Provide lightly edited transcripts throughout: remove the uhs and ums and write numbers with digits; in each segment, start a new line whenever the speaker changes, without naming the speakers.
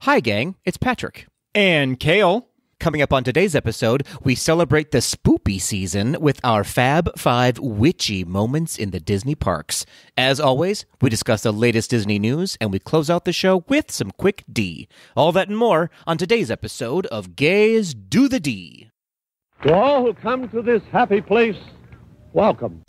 Hi, gang. It's Patrick.
And Kale.
Coming up on today's episode, we celebrate the spoopy season with our Fab 5 witchy moments in the Disney parks. As always, we discuss the latest Disney news, and we close out the show with some quick D. All that and more on today's episode of Gays Do the D.
To all who come to this happy place, welcome.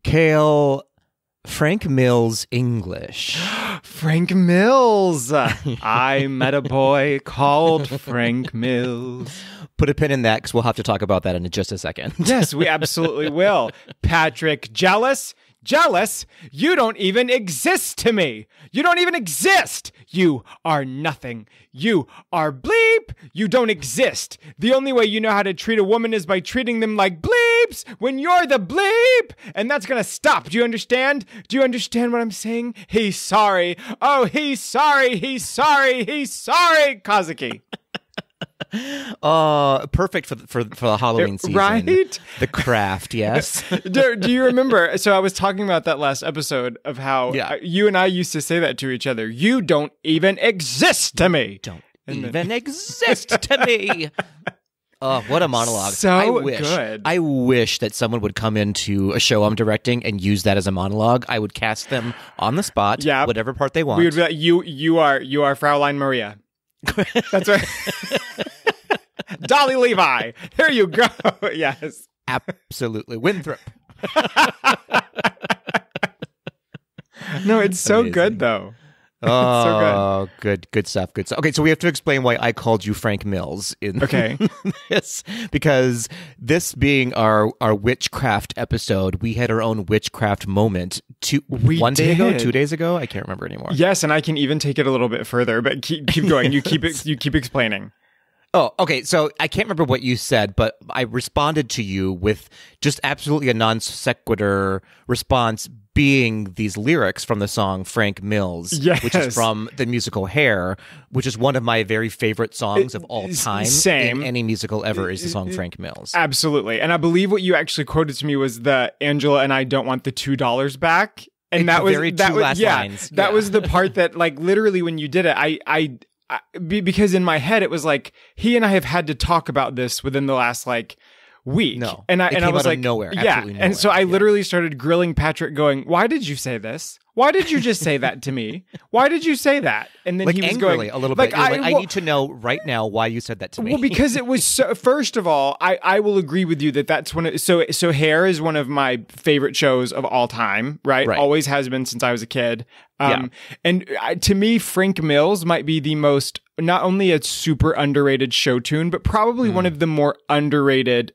Kale, Frank Mills English.
Frank Mills. I met a boy called Frank Mills.
Put a pin in that because we'll have to talk about that in just a second.
Yes, we absolutely will. Patrick, jealous? Jealous? You don't even exist to me. You don't even exist. You are nothing. You are bleep. You don't exist. The only way you know how to treat a woman is by treating them like bleeps when you're the bleep. And that's going to stop. Do you understand? Do you understand what I'm saying? He's sorry. Oh, he's sorry. He's sorry. He's sorry. Kazuki.
Perfect for the Halloween season.
Right?
The craft, yes.
Do you remember? So I was talking about that last episode of how you and I used to say that to each other. You don't even exist to me.
Don't even exist to me. Oh, what a monologue.
So good.
I wish that someone would come into a show I'm directing and use that as a monologue. I would cast them on the spot, whatever part they want.
We would be like, you are Fraulein Maria. That's right. Dolly Levi. Here you go. Yes.
Absolutely. Winthrop.
No, it's so Amazing. Good, though.
Oh, so good stuff. Good stuff. Okay, so we have to explain why I called you Frank Mills in this, because this being our Witchcraft episode, we had our own Witchcraft moment 2 days ago. I can't remember anymore.
Yes, and I can even take it a little bit further, but keep going. You keep explaining.
Oh, okay. So I can't remember what you said, but I responded to you with just absolutely a non sequitur response, being these lyrics from the song Frank Mills, which is from the musical Hair, which is one of my very favorite songs of all time.
Same.
In any musical ever is the song Frank Mills.
Absolutely. And I believe what you actually quoted to me was the Angela and I don't want the $2 back. And that was lines. That was the part that, like, literally when you did it, because in my head it was like, he and I have had to talk about this within the last week.
No,
and I was
like nowhere. Absolutely nowhere.
And so I literally started grilling Patrick, going, "Why did you say this? Why did you just say that to me? Why did you say that?" And then he was
angrily,
going
a little bit. I need to know right now why you said that to me.
Well, because it was so. First of all, I will agree with you that's one. So Hair is one of my favorite shows of all time. Right? Always has been since I was a kid. And to me, Frank Mills might be the most, not only a super underrated show tune, but probably one of the more underrated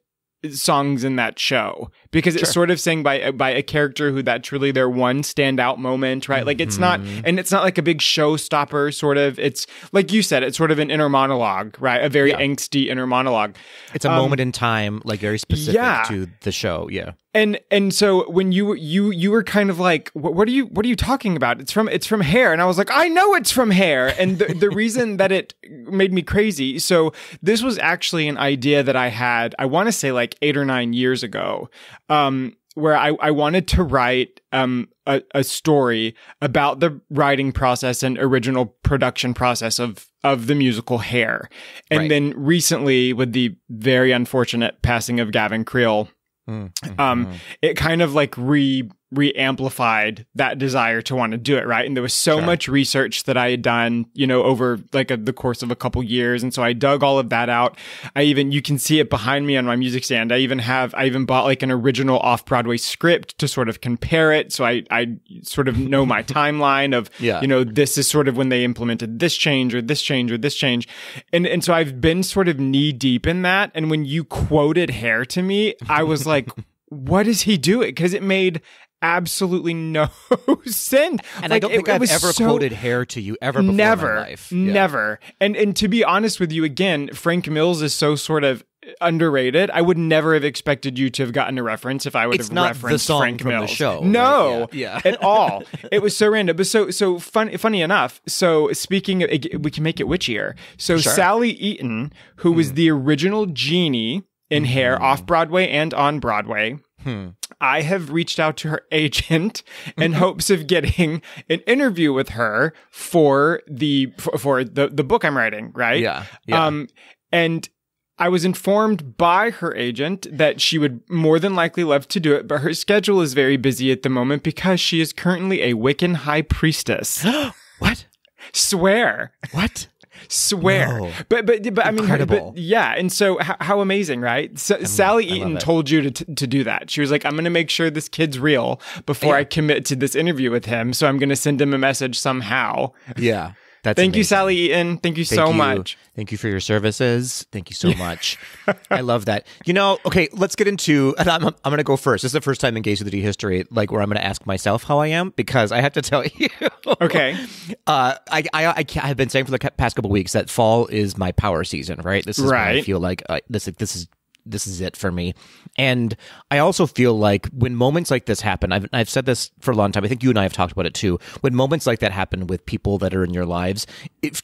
songs in that show, because it's sort of sang by a character who that's really their one standout moment, right? Like it's not like a big showstopper sort of. It's like you said, it's sort of an inner monologue, right? A very angsty inner monologue.
It's a moment in time, like very specific to the show. Yeah.
And so when you were kind of like, what are you talking about? It's from Hair. And I was like, I know it's from Hair. And the reason that it made me crazy. So this was actually an idea that I had, I want to say like 8 or 9 years ago, where I wanted to write a story about the writing process and original production process of the musical Hair. And then recently, with the very unfortunate passing of Gavin Creel, it kind of like re-amplified that desire to want to do it, right? And there was so much research that I had done, over like the course of a couple years. And so I dug all of that out. You can see it behind me on my music stand. I even bought like an original off-Broadway script to sort of compare it. So I sort of know my timeline of, this is sort of when they implemented this change or this change or this change. And so I've been sort of knee deep in that. And when you quoted Hair to me, I was like, what is he doing? Because it made absolutely no sense.
And I don't think I've ever quoted Hair to you ever before in my life.
Never. And to be honest with you, again, Frank Mills is so sort of underrated. I would never have expected you to have gotten a reference if I would
It's
have
not
referenced
the song
Frank
from the
Mills.
show,
No,
right? Yeah.
at all. It was so random. But so funny enough. So speaking of, we can make it witchier. So
Sure.
Sally Eaton, who was the original genie in Hair off Broadway and on Broadway. I have reached out to her agent in hopes of getting an interview with her for the book I'm writing, right?
Yeah.
And I was informed by her agent that she would more than likely love to do it, but her schedule is very busy at the moment because she is currently a Wiccan high priestess.
What?
Swear.
What?
Swear.
No.
But I mean,
Incredible.
yeah. And so how amazing, right? So, Sally Eaton told you to do that. She was like, I'm going to make sure this kid's real before I commit to this interview with him. So I'm going to send him a message somehow.
Yeah. That's
Thank you,
amazing.
Sally Eaton. Thank you so much.
Thank you for your services. Thank you so much. I love that. Okay, let's get into, and I'm going to go first. This is the first time in Gay City history, like where I'm going to ask myself how I am, because I have to tell you.
Okay.
I have been saying for the past couple of weeks that fall is my power season, right? This is when I feel like this is it for me. And I also feel like when moments like this happen, I've said this for a long time. I think you and I have talked about it too. When moments like that happen with people that are in your lives,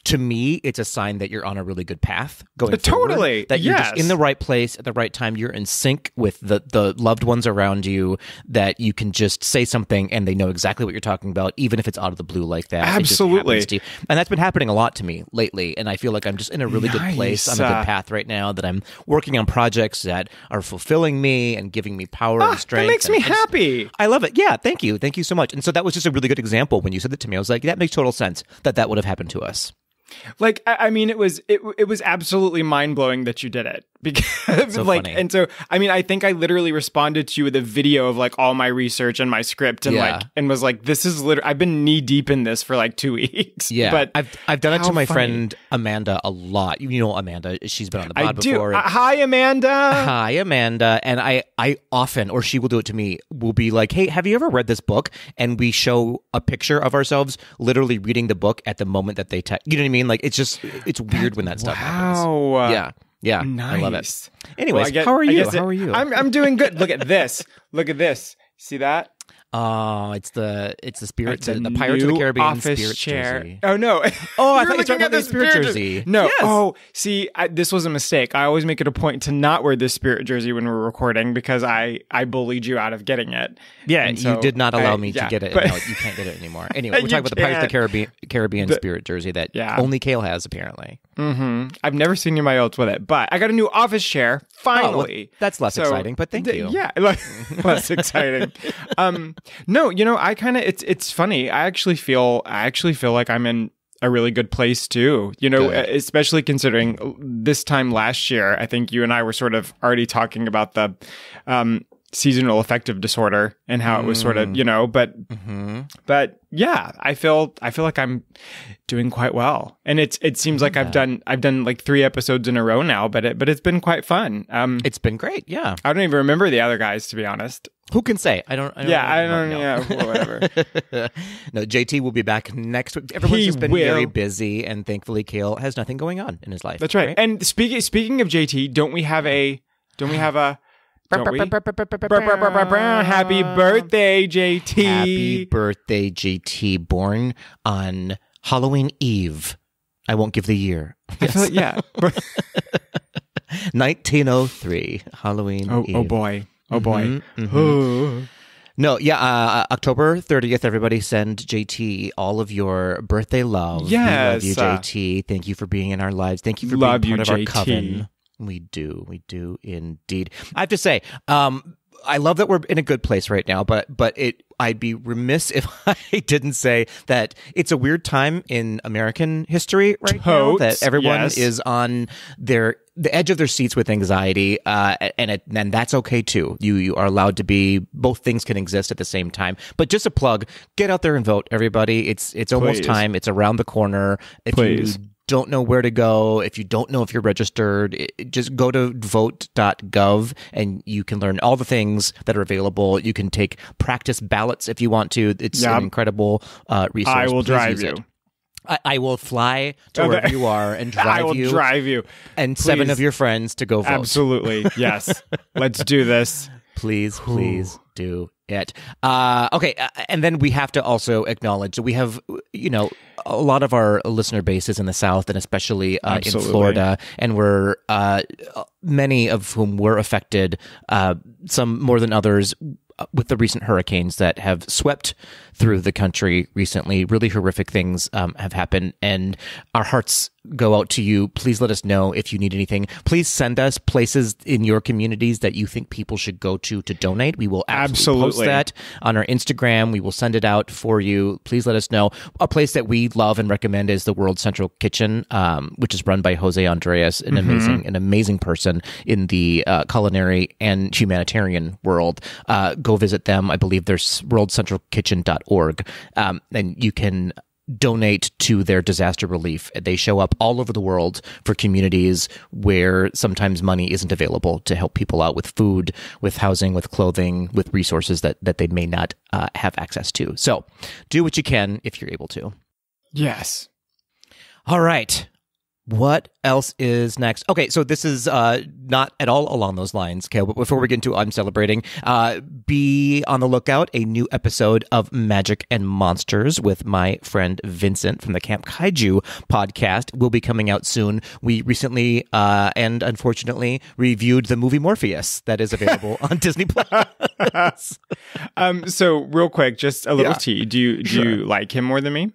to me, it's a sign that you're on a really good path going forward.
Totally.
That you're just in the right place at the right time. You're in sync with the loved ones around you, that you can just say something and they know exactly what you're talking about, even if it's out of the blue like that.
Absolutely.
It just happens to you. And that's been happening a lot to me lately. And I feel like I'm just in a really good place. I'm in a good path right now, that I'm working on projects that are fulfilling me and giving me power and strength.
That makes me happy.
I love it. Yeah, thank you. Thank you so much. And so that was just a really good example when you said that to me. I was like, that makes total sense that would have happened to us.
Like, I mean, it was absolutely mind blowing that you did it, because
So
like,
funny.
and so, I mean, I think I literally responded to you with a video of like all my research and my script, and and was like, this is literally, I've been knee deep in this for like 2 weeks.
Yeah,
but
I've done it to my
funny.
friend Amanda a lot. You know Amanda, she's been on the
I
pod
do.
before.
Hi, Amanda.
Hi, Amanda. And I often, or she will do it to me, will be like, hey, have you ever read this book? And we show a picture of ourselves literally reading the book at the moment that they text. You know what I mean? Like, it's weird when that stuff happens.
Wow.
Yeah.
Nice.
I love it. Anyways,
Well,
how are you? How are you?
I'm doing good. Look at this. Look at this. See that?
Oh, it's the spirit,
It's a
the Pirates of the
new
Caribbean
office
spirit
chair.
jersey.
Oh no!
Oh, I
You're
thought you were
looking
talking about
at
the spirit jersey.
No.
Yes.
Oh, see, this was a mistake. I always make it a point to not wear this spirit jersey when we're recording, because I bullied you out of getting it.
Yeah,
And so
you did not allow me to get it.
but-
No, you can't get it anymore. Anyway, we're
You
talking about the Pirates of the Caribbean
The-
spirit jersey that
Yeah.
only Kale has, apparently.
I've never seen anybody else with it, but I got a new office chair finally.
That's less exciting, but thank you.
Yeah, less exciting. No, I kind of it's funny. I actually feel like I'm in a really good place too.
Good.
Especially considering this time last year, I think you and I were sort of already talking about the seasonal affective disorder and how it was sort of, but yeah, I feel like I'm doing quite well. And it seems like I've done like 3 episodes in a row now, but it's been quite fun.
It's been great. Yeah.
I don't even remember the other guys, to be honest.
Who can say? I don't know.
Yeah, whatever.
No, JT will be back next week. Everyone's
He
just been
will.
very busy, and thankfully, Kale has nothing going on in his life.
That's right. And speaking of JT, don't we have a don't we? Happy birthday, JT.
Happy birthday, JT. Born on Halloween Eve. I won't give the year.
I feel like, yeah.
1903, Halloween Eve.
Oh boy. Oh boy.
No, yeah, October 30th, everybody send JT all of your birthday love.
Yes.
We love you, JT. Thank you for being in our lives. Thank you for
Love
being part
you,
of our
JT.
coven. We do indeed. I have to say, I love that we're in a good place right now, but I'd be remiss if I didn't say that it's a weird time in American history right now, that everyone is on the edge of their seats with anxiety, and that's okay too. You are allowed to be, both things can exist at the same time. But just a plug, get out there and vote, everybody. It's almost time. It's around the corner. If you don't know where to go, if you don't know if you're registered, just go to vote.gov and you can learn all the things that are available. You can take practice ballots if you want to. It's an incredible resource.
I will
Please
drive
use
you.
it. I will fly to wherever you are and drive
I will
you.
drive you.
And
Please.
7 of your friends to go vote.
Absolutely. Yes. Let's do this.
Please do it. Okay, and then we have to also acknowledge that we have, a lot of our listener base is in the South and especially in Florida, and we're many of whom were affected, some more than others, with the recent hurricanes that have swept through the country recently. Really horrific things have happened, and our hearts go out to you. Please let us know if you need anything. Please send us places in your communities that you think people should go to donate. We will absolutely post that on our Instagram. We will send it out for you. Please let us know. A place that we love and recommend is the World Central Kitchen, which is run by Jose Andreas, an amazing person in the culinary and humanitarian world. Go visit them. I believe there's worldcentralkitchen.org, and you can donate to their disaster relief. They show up all over the world for communities where sometimes money isn't available to help people out with food, with housing, with clothing, with resources that they may not have access to. So do what you can if you're able to.
Yes.
All right. What else is next? Okay, so this is not at all along those lines, Kale, but before we get into I'm Celebrating, be on the lookout. A new episode of Magic and Monsters with my friend Vincent from the Camp Kaiju podcast will be coming out soon. We recently and unfortunately reviewed the movie Morpheus that is available on Disney Plus.
So real quick, just a little tea. Do you like him more than me?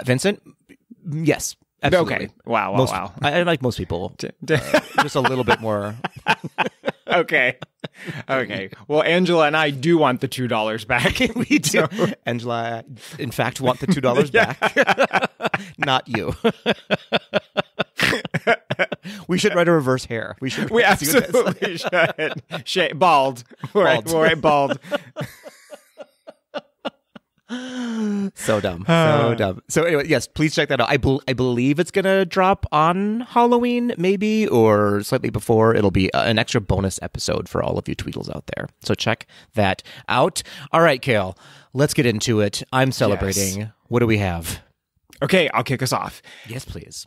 Vincent? Yes. Absolutely.
Okay. Wow.
I like most people. Just a little bit more.
Okay. Well, Angela and I do want the $2 back.
We do. So. Angela, in fact, want the $2 back. Not you. We should write a reverse hair. We
absolutely should. Bald. We'll write bald.
So dumb. So anyway, yes, please check that out. I believe it's going to drop on Halloween, maybe, or slightly before. It'll be an extra bonus episode for all of you Tweedles out there. So check that out. All right, Kale, let's get into it. I'm Celebrating. Yes. What do we have?
Okay, I'll kick us off.
Yes, please.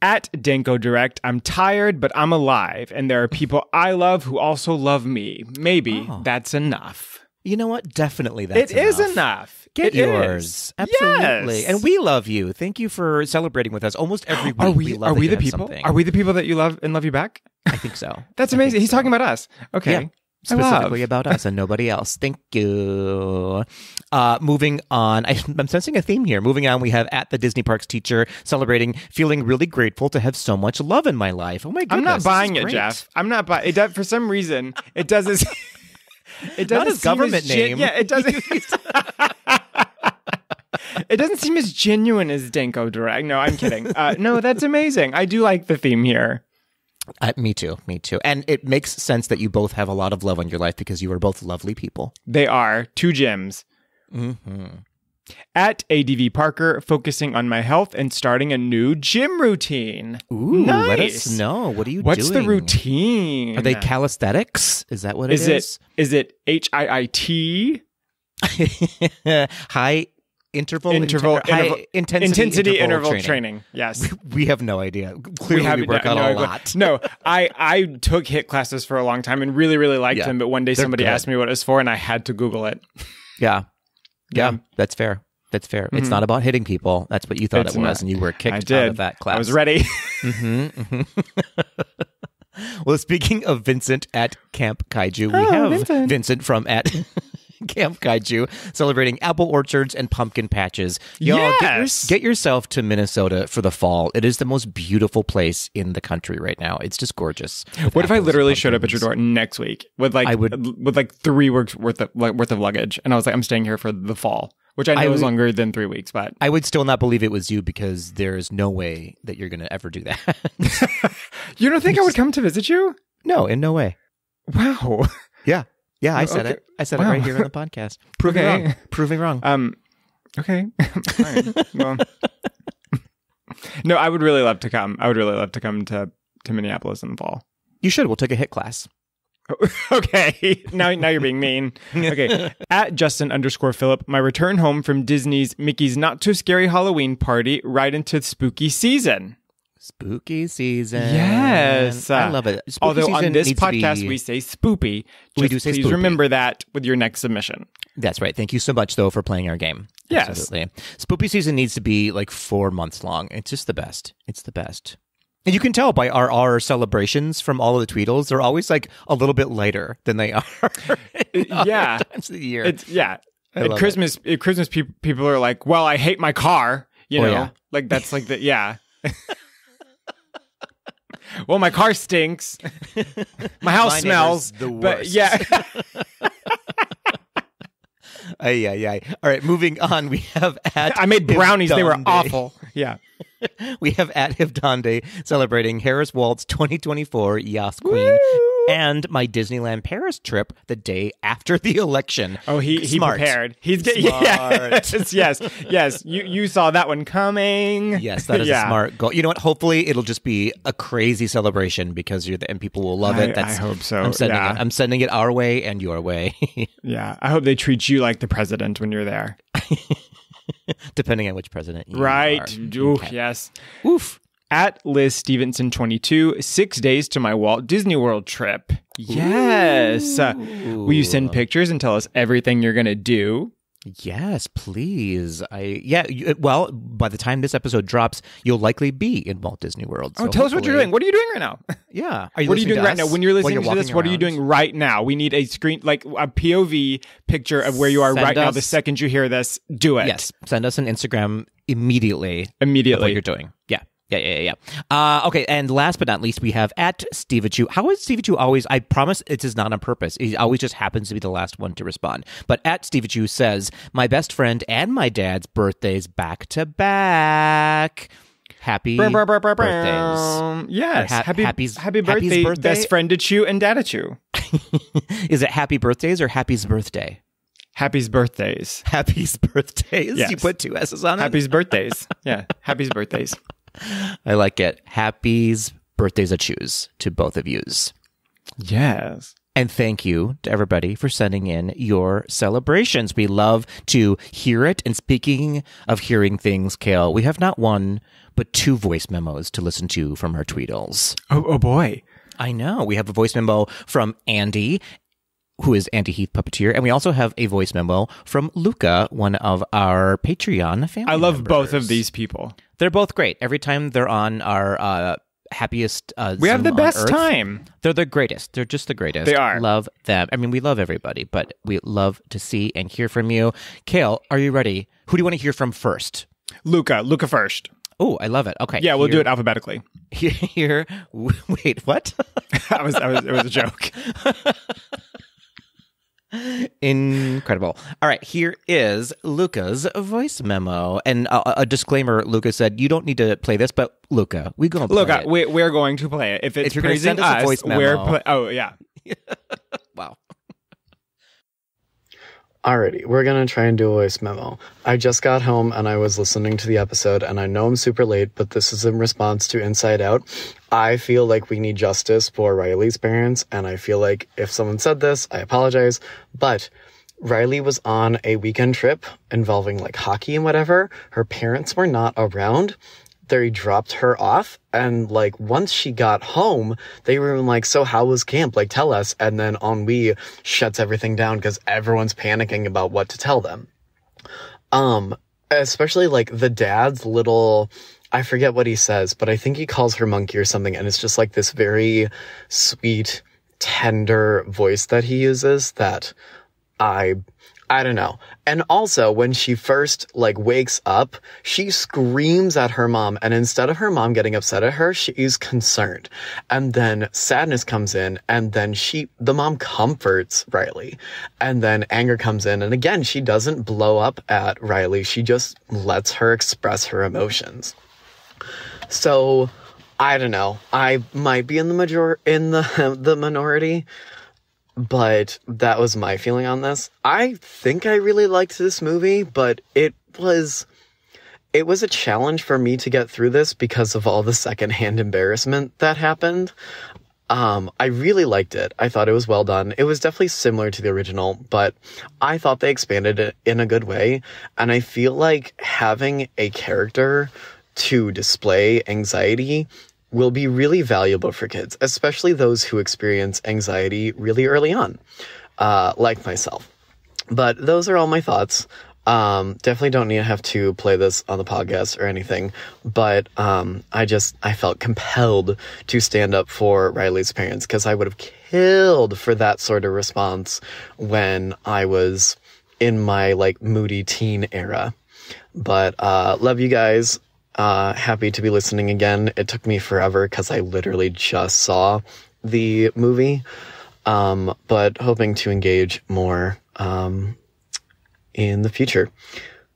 At Danko Direct, I'm tired, but I'm alive, and there are people I love who also love me. Maybe that's enough.
You know what? Definitely that's enough.
It is enough.
Get yours. Absolutely. Yes. And we love you. Thank you for celebrating with us almost every week.
Are we the people? Something. Are we the people that you love and love you back?
I think so.
That's amazing. He's talking about us. Okay.
Yeah. Specifically about us and nobody else. Thank you. Moving on. I'm sensing a theme here. Moving on, we have at the Disney Parks teacher celebrating, feeling really grateful to have so much love in my life. Oh my goodness.
I'm not buying it, Jeff. I'm not buying it. For some reason, it doesn't. It doesn't
not his government name.
Yeah, it doesn't. It doesn't seem as genuine as Danko Direct. No, I'm kidding. No, that's amazing. I do like the theme here.
Me too. And it makes sense that you both have a lot of love in your life because you are both lovely people.
They are. 2 gems.
Mm-hmm.
At ADV Parker, focusing on my health and starting a new gym routine.
Ooh,
nice.
Let us know. What are you doing?
What's the routine?
Are they calisthenics? Is that what it is?
Is it HIIT?
High intensity interval training.
Yes.
We have no idea. Clearly we work out a lot.
No, I took HIIT classes for a long time and really, really liked them. But one day somebody asked me what it was for and I had to Google it.
Yeah, that's fair. Mm-hmm. It's not about hitting people. That's what you thought it was, and you were kicked out of that class.
I was ready.
Mm-hmm. Well, speaking of Vincent at Camp Kaiju, we have Vincent from at Camp Kaiju celebrating apple orchards and pumpkin patches. Y'all, get yourself to Minnesota for the fall. It is the most beautiful place in the country right now. It's just gorgeous.
What if I literally showed up at your door next week with like 3 weeks worth of luggage, and I was like, I'm staying here for the fall, which I know is longer than 3 weeks, but
I would still not believe it was you because there's no way that you're going to ever do that.
You don't think I would come to visit you?
No, in no way.
Wow.
Yeah, I said it. I said it right here on the podcast. Proving wrong.
Okay. Fine. Well, no, I would really love to come. I would really love to come to Minneapolis in the fall.
You should. We'll take a HIIT class.
Okay, now you're being mean. Okay, at Justin_Phillip, my return home from Disney's Mickey's Not Too Scary Halloween party right into spooky season.
Spooky season.
Yes.
I love it. Spooky
Although
season
on this
needs to
podcast
be-
we say spoopy.
We do say
please
spoopy.
remember that with your next submission.
That's right. Thank you so much, though, for playing our game.
Yes.
Absolutely. Spooky season needs to be like 4 months long. It's just the best. It's the best. And you can tell by our celebrations from all of the Tweedles, they're always like a little bit lighter than they are in
Yeah.
other times of the year.
At
love
Christmas, people are like, well, I hate my car. You know,
yeah.
like that's like the, yeah. Well, my car stinks. My house
My
smells.
neighbor's the
But
worst.
yeah.
Yeah. All right, moving on. We have at
I made brownies. They were
Hivdonde.
awful. Yeah.
We have at Hivdonde celebrating Harris Walt's 2024 Yas Queen and my Disneyland Paris trip the day after the election.
Oh, he
Smart.
prepared. He's
Smart.
yes. You saw that one coming.
Yes, that is a smart goal. You know what? Hopefully, it'll just be a crazy celebration because and people will love it.
I hope so.
I'm sending it our way and your way,
Yeah, I hope they treat you like the president when you're there.
depending on which president you
Right.
are.
Ooh,
Okay.
yes.
Oof.
At Liz Stevenson 22, 6 days to my Walt Disney World trip. Yes. Will you send pictures and tell us everything you're going to do?
Yes, please. Well, by the time this episode drops, you'll likely be in Walt Disney World. So
Tell us what you're doing. What are you doing right now?
Yeah.
What are you doing right now? When you're listening to this, what are you doing right now? We need a screen, like a POV picture of where you are right now. The second you hear this, do it.
Yes. Send us an Instagram immediately.
Immediately.
What you're doing. Yeah. Okay, and last but not least, we have at Steveachu. How is Steveachu always? I promise it is not on purpose. He always just happens to be the last one to respond. But at Steveachu says, my best friend and my dad's birthdays back to back. Happy birthdays.
Yes. Happy
Happy's
birthday,
birthday?
best friend to Chew and Dada Chew.
Is it happy birthdays or happy's birthday?
Happy's birthdays.
Happy's birthdays.
Yes.
You put 2 S's on it.
Happy's birthdays. Yeah. Happy's birthdays.
I like it. Happy's birthdays I choose to both of yous.
Yes.
And thank you to everybody for sending in your celebrations. We love to hear it. And speaking of hearing things, Kale, we have not 1, but 2 voice memos to listen to from our Tweedles.
Oh boy.
I know. We have a voice memo from Andy, who is Andy Heath Puppeteer. And we also have a voice memo from Luca, one of our Patreon family
I love
members.
both of these people.
They're both great. Every time they're on our happiest
We have
Zoom
the
on
best
Earth,
time.
They're the greatest. They're just the greatest.
They are.
Love them. I mean, we love everybody, but we love to see and hear from you. Kale, are you ready? Who do you want to hear from first?
Luca first.
Oh, I love it. Okay.
Yeah, we'll do it alphabetically.
Wait, what?
It was a joke.
Incredible. All right, here is Luca's voice memo. And a disclaimer, Luca said, you don't need to play this, but Luca, we're going to play it.
We're going to play it. If it's
If you're gonna
praising
send us a
us,
voice memo.
oh, yeah.
Wow.
Alrighty, we're gonna try and do a voice memo. I just got home and I was listening to the episode, and I know I'm super late, but this is in response to Inside Out. I feel like we need justice for Riley's parents, and I feel like if someone said this, I apologize, but Riley was on a weekend trip involving like hockey and whatever. Her parents were not around. They dropped her off, and like once she got home, they were like, so how was camp? Like, tell us. And then Ennui shuts everything down because everyone's panicking about what to tell them. Especially like the dad's little, I forget what he says, but I think he calls her monkey or something, and it's just like this very sweet, tender voice that he uses that I don't know. And also, when she first, like, wakes up, she screams at her mom, and instead of her mom getting upset at her, she's concerned. And then sadness comes in, and then the mom comforts Riley. And then anger comes in, and again, she doesn't blow up at Riley. She just lets her express her emotions. So, I don't know. I might be in the minority, but that was my feeling on this. I think I really liked this movie, but it was a challenge for me to get through this because of all the secondhand embarrassment that happened. I really liked it. I thought it was well done. It was definitely similar to the original, but I thought they expanded it in a good way. And I feel like having a character to display anxiety will be really valuable for kids, especially those who experience anxiety really early on, like myself. But those are all my thoughts. Definitely don't need to have to play this on the podcast or anything, but I felt compelled to stand up for Riley's parents, because I would have killed for that sort of response when I was in my like moody teen era. But love you guys. Happy to be listening again. It took me forever because I literally just saw the movie, but hoping to engage more in the future.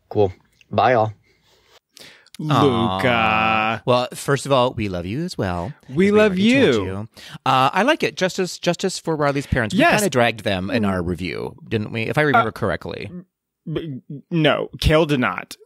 Cool. Bye, all.
Luca.
Well, first of all, we love you as well.
We love you.
I like it. Justice for Riley's parents. We kind of dragged them in our review, didn't we? If I remember correctly.
No, Kale did not.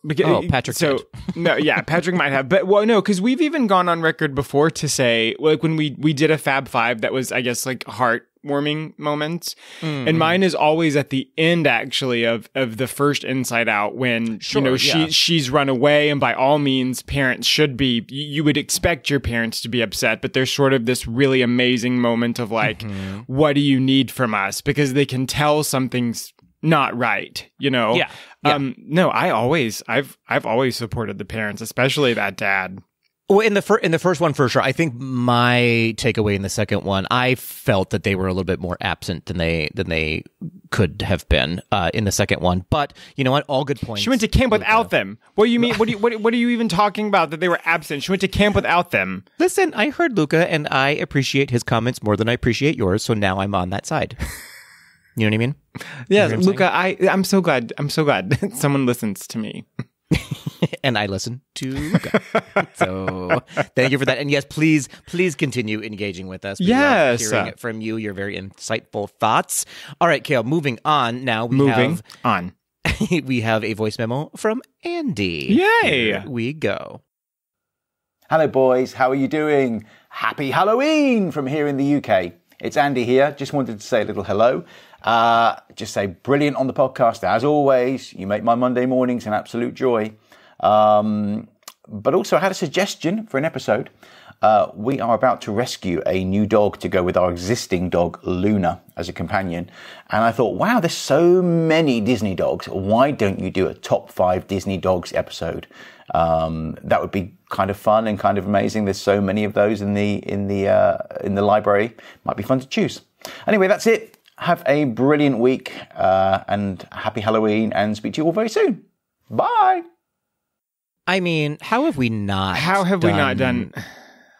Patrick did.
No, yeah, Patrick might have. But, well, no, because we've even gone on record before to say, like, when we did a Fab Five that was, I guess, like, heartwarming moments. And mine is always at the end, actually, of the first Inside Out, when, she's run away. And by all means, parents should be, you would expect your parents to be upset. But there's sort of this really amazing moment of, like, what do you need from us? Because they can tell something's not right, Yeah. No, I've always supported the parents, especially that dad.
Well, in the first one, for sure. I think my takeaway in the second one, I felt that they were a little bit more absent than they could have been in the second one. But you know what? All good points.
She went to camp without them. What do you mean? What are you even talking about? That they were absent? She went to camp without them.
Listen, I heard Luca, and I appreciate his comments more than I appreciate yours. So now I'm on that side. You know what I mean?
Yes, Luca, I'm so glad someone listens to me.
And I listen to Luca. So thank you for that. And yes, please continue engaging with us. We love hearing it from you, your very insightful thoughts. All right, Kale, moving on. Now we have a voice memo from Andy.
Yay!
Here we go.
Hello, boys. How are you doing? Happy Halloween from here in the UK. It's Andy here. Just wanted to say a little hello. Just say brilliant on the podcast as always. You make my Monday mornings an absolute joy. But also I had a suggestion for an episode. We are about to rescue a new dog to go with our existing dog Luna as a companion. And I thought, wow, there's so many Disney dogs. Why don't you do a top 5 Disney dogs episode? That would be kind of fun and kind of amazing. There's so many of those in the library. Might be fun to choose. Anyway, that's it. Have a brilliant week and happy Halloween, and speak to you all very soon. Bye.
I mean, how have we not
done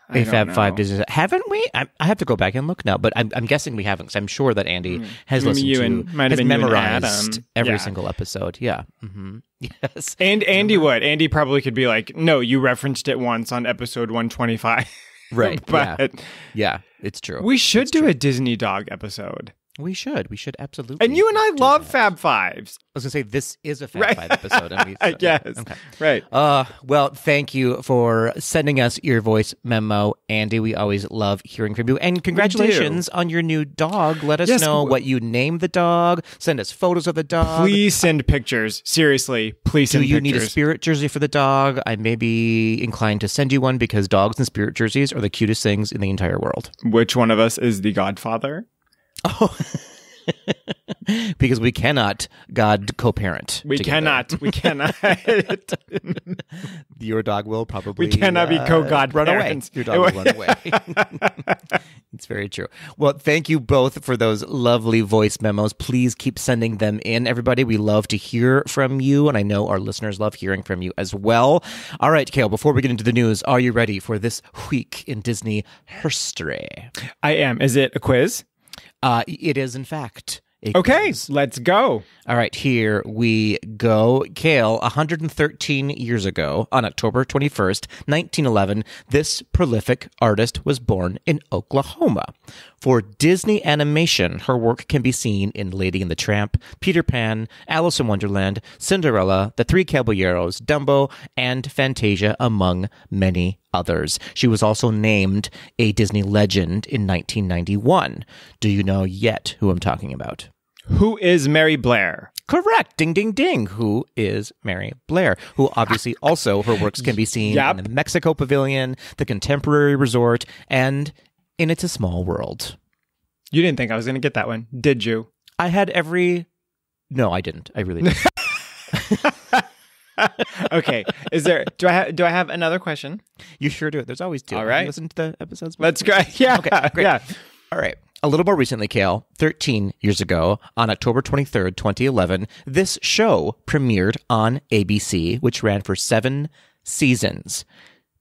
a Fab Five Disney? Haven't we? I have to go back and look now, but I'm guessing we haven't, because I'm sure that Andy has memorized every single episode. Yeah. Mm-hmm. Yes.
And Andy would. Andy probably could be like, no, you referenced it once on episode 125.
Right.
But
yeah, it's true.
We should do a Disney dog episode.
We should absolutely.
And you and I love Fab Fives.
I was going to say, this is a Fab Five episode.
Yes.
Okay.
Right.
Well, thank you for sending us your voice memo, Andy. We always love hearing from you. And congratulations on your new dog. Let us know what you named the dog. Send us photos of the dog.
Please send pictures. Seriously, please send pictures.
Do you need a spirit jersey for the dog? I may be inclined to send you one, because dogs and spirit jerseys are the cutest things in the entire world.
Which one of us is the godfather?
Oh, because we cannot God co-parent.
We cannot.
Your dog will probably.
We cannot be co-God
run
parents.
Away. Your dog will run away. It's very true. Well, thank you both for those lovely voice memos. Please keep sending them in, everybody. We love to hear from you, and I know our listeners love hearing from you as well. All right, Kale, before we get into the news, are you ready for this week in Disney history?
I am. Is it a quiz?
It is, in fact.
Okay, let's go.
All right, here we go. Kale, 113 years ago, on October 21st, 1911, this prolific artist was born in Oklahoma. For Disney animation, her work can be seen in Lady and the Tramp, Peter Pan, Alice in Wonderland, Cinderella, The Three Caballeros, Dumbo, and Fantasia, among many others. She was also named a Disney legend in 1991. Do you know yet who I'm talking about?
Who is Mary Blair?
Correct. Ding, ding, ding. Who is Mary Blair? Who obviously also her works can be seen in the Mexico Pavilion, the Contemporary Resort, and in It's a Small World.
You didn't think I was going to get that one, did you?
I had every... No, I didn't. I really didn't.
Okay. Do I have another question?
You sure do. There's always two.
All right.
Listen to the episodes.
Let's go. Yeah.
Okay, great.
Yeah.
All right. A little more recently, Kale, 13 years ago, on October 23rd, 2011, this show premiered on ABC, which ran for 7 seasons.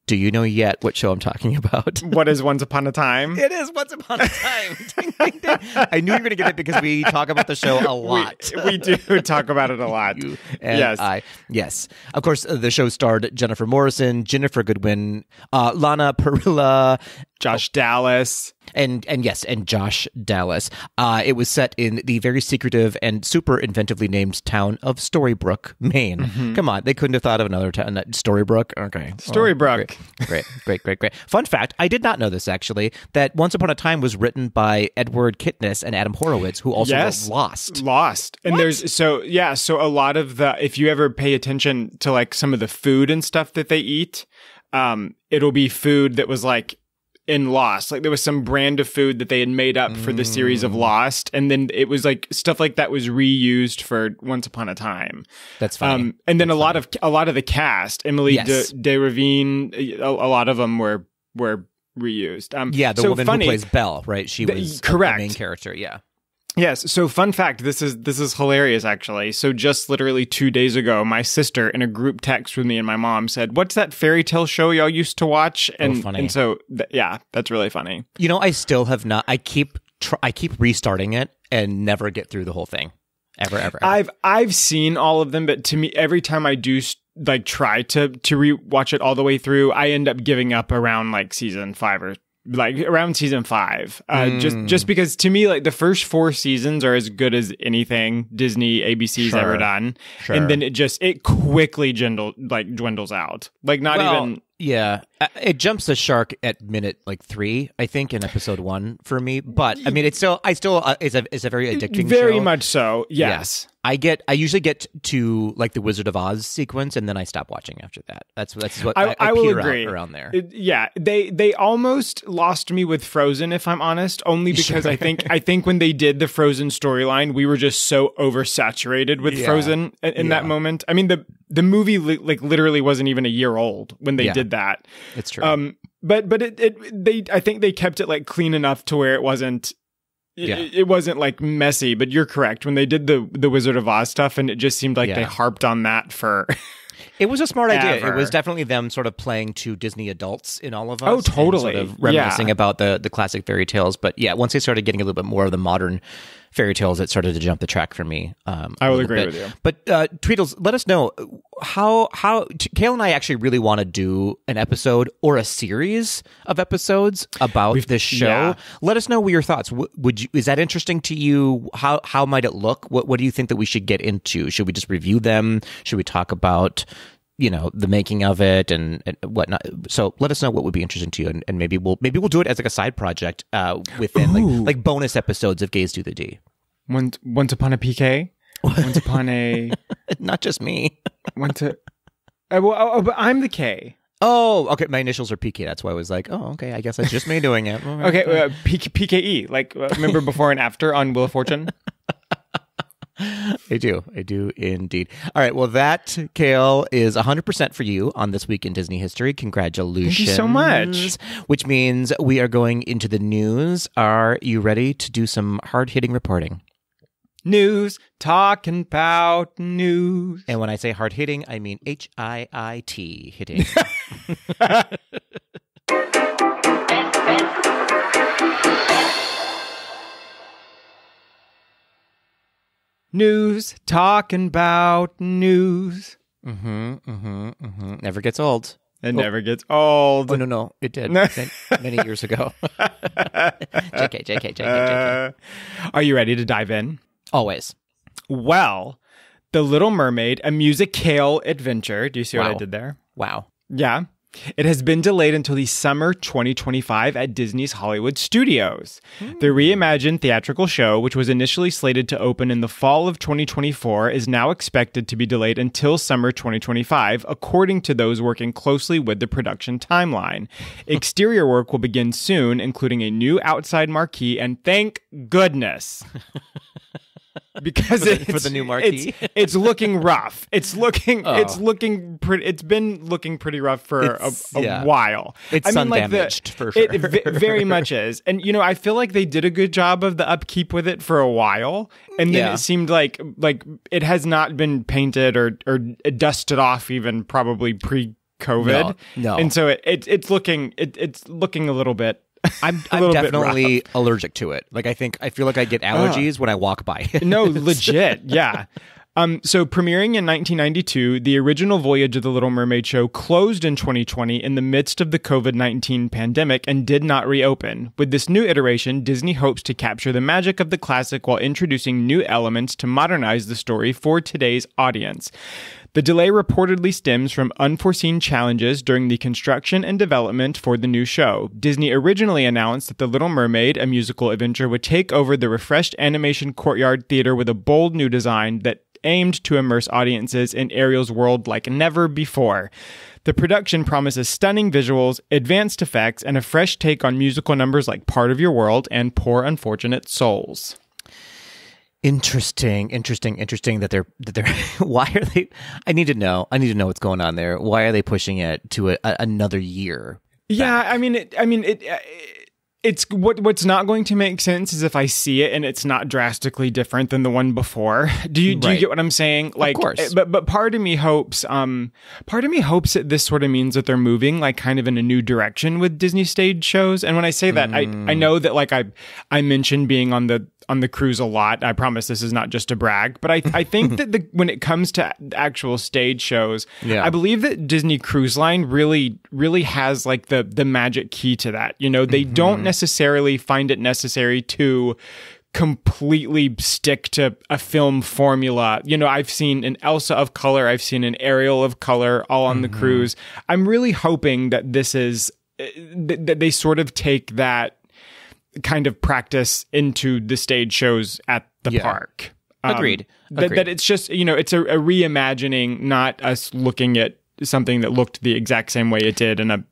Do you know yet what show I'm talking about?
What is Once Upon a Time?
It is Once Upon a Time. Ding, ding, ding. I knew you were going to get it because we talk about the show a lot.
We do talk about it a lot.
You and
yes.
I. Yes. Of course, the show starred Jennifer Morrison, Ginnifer Goodwin, Lana Parrilla,
Josh Dallas.
And Josh Dallas. It was set in the very secretive and super inventively named town of Storybrooke, Maine.
Mm-hmm.
Come on, they couldn't have thought of another town. Storybrooke? Okay.
Storybrooke.
Great. Fun fact, I did not know this actually, that Once Upon a Time was written by Edward Kitness and Adam Horowitz, who also wrote Lost.
And
What?
there's so a lot of if you ever pay attention to like some of the food and stuff that they eat, it'll be food that was like in Lost. Like there was some brand of food that they had made up for the series of Lost, and then it was like stuff like that was reused for Once Upon a Time.
That's funny.
And then a lot of the cast, Emily de Ravine, a lot of them were reused.
The woman who plays Belle, right? She was
correct.
The main character. Yeah.
Yes. So fun fact, this is hilarious actually. So just literally 2 days ago, my sister in a group text with me and my mom said, "What's that fairy tale show y'all used to watch?" And
funny.
and so that's really funny.
You know, I still have not. I keep restarting it and never get through the whole thing. Ever.
I've seen all of them, but to me, every time I do like try to rewatch it all the way through, I end up giving up around like season 5 or like around season 5. Just because to me, like the first 4 seasons are as good as anything Disney ABC's ever done.
Sure.
And then it quickly dwindles out. Like not even.
Yeah, it jumps the shark at minute like 3, I think, in episode 1 for me. But I mean, it's a very addicting show.
Very much so. Yes.
I usually get to like the Wizard of Oz sequence, and then I stop watching after that. That's what I
will
peter
agree
out around there.
They almost lost me with Frozen, if I'm honest, only because I think when they did the Frozen storyline, we were just so oversaturated with Frozen in that moment. I mean, the movie like literally wasn't even a year old when they did that.
It's true.
But I think they kept it like clean enough to where it wasn't. It wasn't like messy, but you're correct. When they did the Wizard of Oz stuff, and it just seemed like they harped on that for.
It was a smart idea.
Ever.
It was definitely them sort of playing to Disney adults in all of us.
Oh, totally.
And sort of reminiscing about the classic fairy tales. But yeah, once they started getting a little bit more of the modern fairy tales, it started to jump the track for me.
I will agree with you.
But Tweedles, let us know how Kale and I actually really want to do an episode or a series of episodes about this show.
Yeah.
Let us know what your thoughts. Is that interesting to you? How might it look? What do you think that we should get into? Should we just review them? Should we talk about the making of it and whatnot? So let us know what would be interesting to you, and maybe we'll do it as like a side project within like bonus episodes of Gaze Do the D.
Once upon a PK. Once upon a
not just me.
but I'm the K.
Oh, okay. My initials are PK. That's why I was like, oh, okay. I guess that's just me doing it.
Okay, PKE. Like remember before and after on Wheel of Fortune.
I do indeed. All right, well, that, Kale, is 100% for you on This Week in Disney History. Congratulations.
Thank you so much.
Which means we are going into the news. Are you ready to do some hard-hitting reporting?
News, talking about news.
And when I say hard-hitting, I mean HIIT hitting.
News, talking about news.
Never gets old.
It never gets old.
Oh, no. It did many years ago. JK.
Are you ready to dive in?
Always.
Well, The Little Mermaid, a musical adventure. Do you see what I did there?
Wow.
Yeah. It has been delayed until the summer 2025 at Disney's Hollywood Studios. The reimagined theatrical show, which was initially slated to open in the fall of 2024, is now expected to be delayed until summer 2025, according to those working closely with the production timeline. Exterior work will begin soon, including a new outside marquee, and thank goodness. Because
for the new marquee,
it's looking rough. It's been looking pretty rough for a while.
It's sun damaged for sure.
It very much is. And I feel like they did a good job of the upkeep with it for a while, and then it seemed like it has not been painted or dusted off even probably pre-COVID.
No.
And so it's looking a little bit.
I'm definitely allergic to it. Like I feel like I get allergies when I walk by.
No, legit, yeah. So premiering in 1992, the original voyage of the Little Mermaid show closed in 2020 in the midst of the COVID-19 pandemic and did not reopen. With this new iteration, Disney hopes to capture the magic of the classic while introducing new elements to modernize the story for today's audience. The delay reportedly stems from unforeseen challenges during the construction and development for the new show. Disney originally announced that The Little Mermaid, a musical adventure, would take over the refreshed animation courtyard theater with a bold new design that aimed to immerse audiences in Ariel's world like never before. The production promises stunning visuals, advanced effects, and a fresh take on musical numbers like Part of Your World and Poor Unfortunate Souls.
Interesting that they're why are they I need to know what's going on there. Why are they pushing it to another year?
Yeah, it's what's not going to make sense is if I see it and it's not drastically different than the one before. Do you get what I'm saying? Like,
of course.
But part of me hopes that this sort of means that they're moving like kind of in a new direction with Disney stage shows. And when I say that, I know that like I mentioned being on the cruise a lot. I promise this is not just a brag, but I think that when it comes to actual stage shows, I believe that Disney Cruise Line really has like the magic key to that. They don't necessarily find it necessary to completely stick to a film formula. I've seen an Elsa of color, I've seen an Ariel of color, all on the cruise. I'm really hoping that this is that they sort of take that kind of practice into the stage shows at the park.
Agreed.
That it's just, it's a reimagining, not us looking at something that looked the exact same way it did in a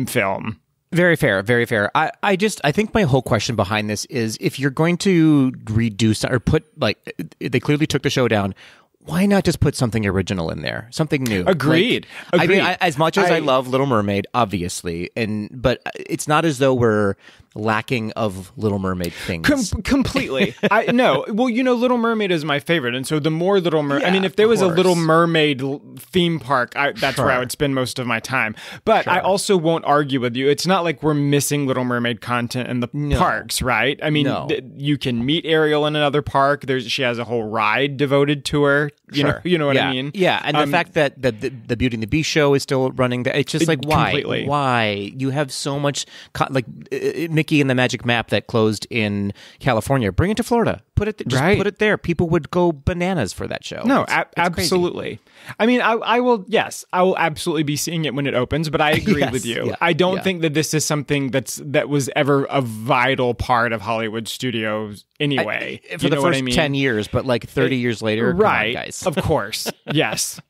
film.
Very fair. I think my whole question behind this is if you're going to reduce or put like they clearly took the show down. Why not just put something original in there? Something new.
Agreed.
I mean, as much as I love Little Mermaid, obviously, but it's not as though we're lacking of Little Mermaid things.
Completely. No. Well, Little Mermaid is my favorite, and so the more Little Mermaid. If there was a Little Mermaid theme park, that's where I would spend most of my time. But I also won't argue with you. It's not like we're missing Little Mermaid content in the parks, right? I mean, you can meet Ariel in another park. She has a whole ride devoted to her. You know what I mean?
Yeah, and the fact that the Beauty and the Beast show is still running, it's just like, why?
Completely.
Why? You have so much, like Mickey and the Magic Map that closed in California. Bring it to Florida. Put it there. People would go bananas for that show.
No, absolutely. Crazy. I mean, I will absolutely be seeing it when it opens, but I agree with you. I don't think that this is something that was ever a vital part of Hollywood studios anyway.
For the first 10 years, but like 30 years later,
right?
Come on, guys.
Of course, yes.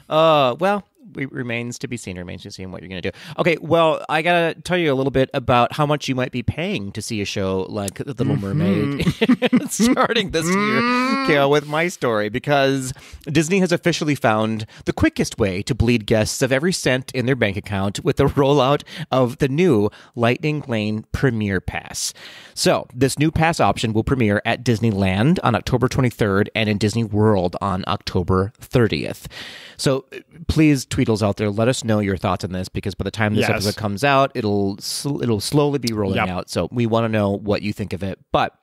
Well, it remains to be seen what you're going to do. Okay, well, I got to tell you a little bit about how much you might be paying to see a show like The Little Mermaid starting this year, Kale, with my story, because Disney has officially found the quickest way to bleed guests of every cent in their bank account with the rollout of the new Lightning Lane Premier Pass. So, this new pass option will premiere at Disneyland on October 23rd and in Disney World on October 30th. So, please, Tweedles out there, let us know your thoughts on this, because by the time this episode comes out, it'll slowly be rolling out. So we want to know what you think of it. But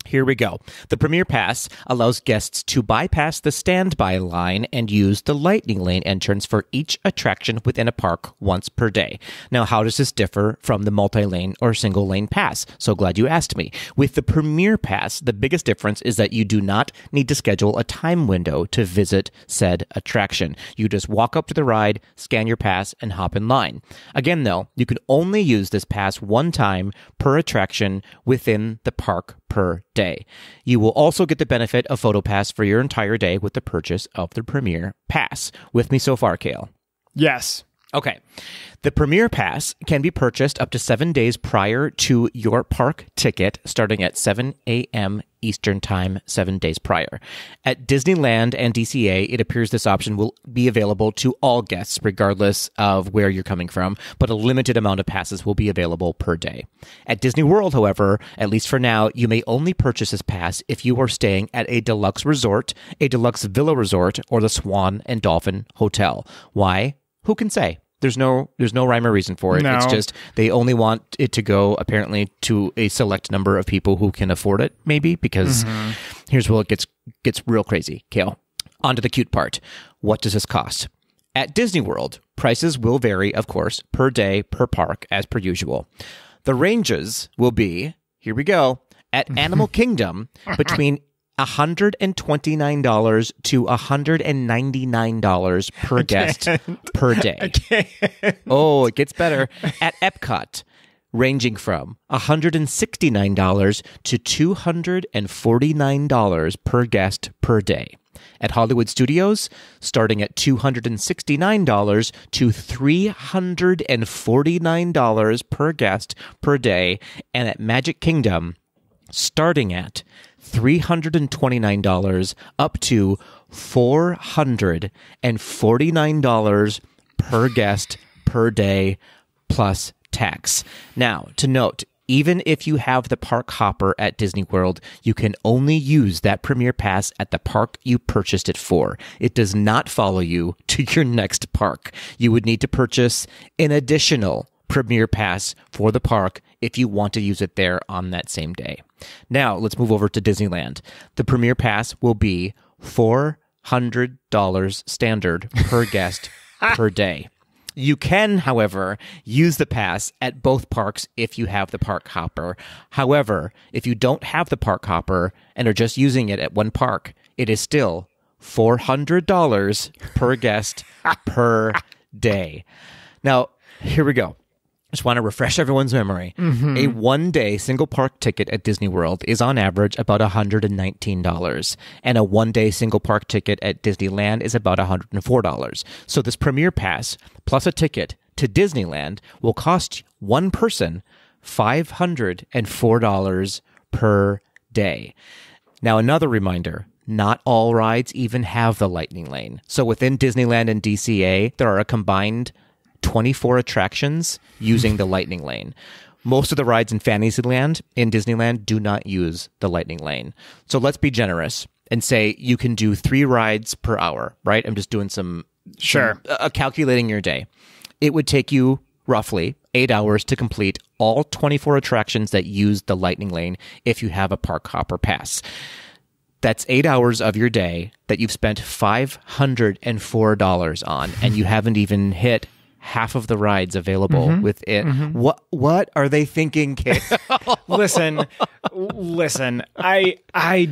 Here we go. The Premier Pass allows guests to bypass the standby line and use the Lightning Lane entrance for each attraction within a park once per day. Now, how does this differ from the multi-lane or single-lane pass? So glad you asked me. With the Premier Pass, the biggest difference is that you do not need to schedule a time window to visit said attraction. You just walk up to the ride, scan your pass, and hop in line. Again, though, you can only use this pass one time per attraction within the park per day. You will also get the benefit of PhotoPass for your entire day with the purchase of the Premier Pass. With me so far, Kale?
Yes.
Okay. The Premier Pass can be purchased up to 7 days prior to your park ticket, starting at 7 a.m. Eastern Time, 7 days prior. At Disneyland and DCA, it appears this option will be available to all guests, regardless of where you're coming from, but a limited amount of passes will be available per day. At Disney World, however, at least for now, you may only purchase this pass if you are staying at a deluxe resort, a deluxe villa resort, or the Swan and Dolphin Hotel. Why? Who can say? There's no rhyme or reason for it.
No.
It's just they only want it to go apparently to a select number of people who can afford it, maybe, because here's where it gets real crazy. Kale, on to the cute part. What does this cost? At Disney World, prices will vary, of course, per day, per park, as per usual. The ranges will be, here we go, at Animal Kingdom, between $129 to $199 per guest per day. Oh, it gets better. At Epcot, ranging from $169 to $249 per guest per day. At Hollywood Studios, starting at $269 to $349 per guest per day. And at Magic Kingdom, starting at $329 up to $449 per guest per day plus tax. Now, to note, even if you have the park hopper at Disney World, you can only use that Premier Pass at the park you purchased it for. It does not follow you to your next park. You would need to purchase an additional Premier Pass for the park if you want to use it there on that same day. Now, let's move over to Disneyland. The Premier Pass will be $400 standard per guest per day. You can, however, use the pass at both parks if you have the park hopper. However, if you don't have the park hopper and are just using it at one park, it is still $400 per guest per day. Now, here we go. Just want to refresh everyone's memory. A one-day single park ticket at Disney World is on average about $119, and a one-day single park ticket at Disneyland is about $104. So this Premier Pass plus a ticket to Disneyland will cost one person $504 per day. Now, another reminder. Not all rides even have the Lightning Lane. So within Disneyland and DCA, there are a combined 24 attractions using the Lightning Lane. Most of the rides in Fantasyland in Disneyland do not use the Lightning Lane. So let's be generous and say you can do 3 rides per hour, right? I'm just doing calculating your day. It would take you roughly 8 hours to complete all 24 attractions that use the Lightning Lane if you have a park hopper pass. That's 8 hours of your day that you've spent $504 on, and you haven't even hit half of the rides available with it. What are they thinking, Kale?
Listen. I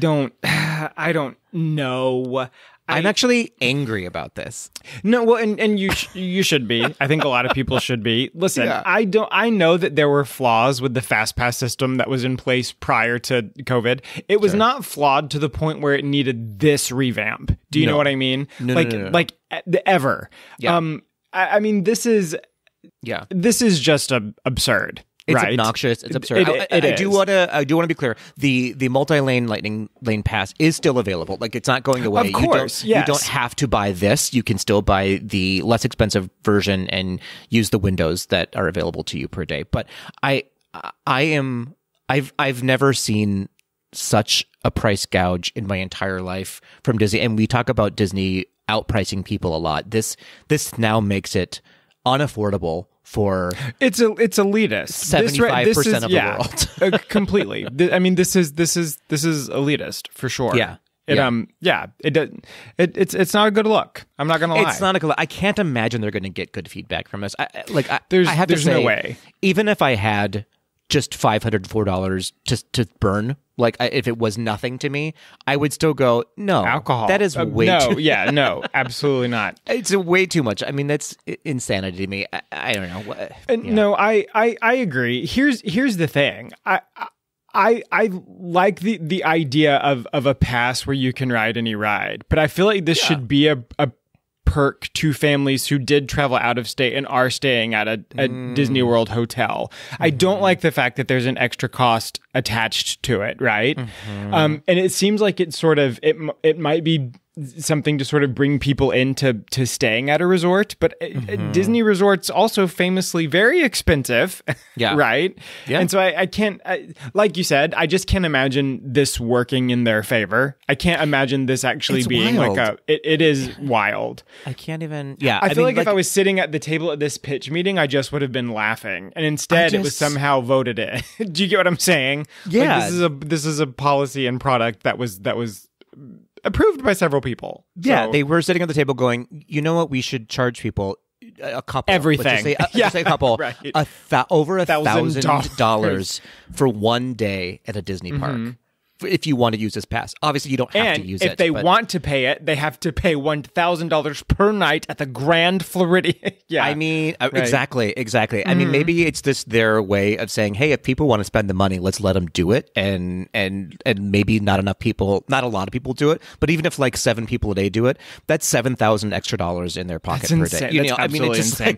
don't know.
I'm actually angry about this.
No, well, and you should be. I think a lot of people should be. Listen, yeah. I know that there were flaws with the Fast Pass system that was in place prior to COVID. It was not flawed to the point where it needed this revamp. Do you know what I mean?
No.
Like ever.
Yeah.
I mean, this is just absurd.
It's
right?
obnoxious. It's absurd. I do want to be clear. The multi-lane Lightning Lane pass is still available. Like, it's not going away.
Of course,
you don't have to buy this. You can still buy the less expensive version and use the windows that are available to you per day. But I've never seen such a price gouge in my entire life from Disney. And we talk about Disney outpricing people a lot. This now makes it unaffordable for
it's elitist.
75% of the world.
Completely. I mean, this is elitist for sure.
Yeah.
It's not a good look. I'm not gonna lie.
It's not a good look. I can't imagine they're going to get good feedback from this. I have to
there's
say,
no way.
Even if I had just $504 to burn, like if it was nothing to me, I would still go, no,
alcohol.
That is way too.
Yeah, no, absolutely not.
It's way too much. I mean, that's insanity to me. I don't know.
No, I agree. Here's the thing. I like the idea of a pass where you can ride any ride, but I feel like this should be a perk to families who did travel out of state and are staying at a Disney World hotel. I don't like the fact that there's an extra cost attached to it, right? And it seems like it's sort of it might be something to sort of bring people into staying at a resort, but Disney resorts also famously very expensive, right? Yeah. And so I can't, like you said, I just can't imagine this working in their favor. I can't imagine this actually being wild. It is wild.
I can't even, yeah.
I feel like if I was sitting at the table at this pitch meeting, I just would have been laughing, and instead it was somehow voted in. Do you get what I'm saying?
Yeah.
Like, this is a policy and product that was approved by several people.
Yeah,
so,
they were sitting at the table going, you know what, we should charge people a couple.
Everything.
Just say a couple.
Right.
Over $1,000 for one day at a Disney park. If you want to use this pass. Obviously, you don't have to use it.
If they want to pay it, they have to pay $1,000 per night at the Grand Floridian. Yeah.
I mean, exactly. I mean, maybe it's just their way of saying, hey, if people want to spend the money, let's let them do it. And maybe not a lot of people do it. But even if like 7 people a day do it, that's $7,000 extra in their pocket per day.
You know, I mean, it's just insane.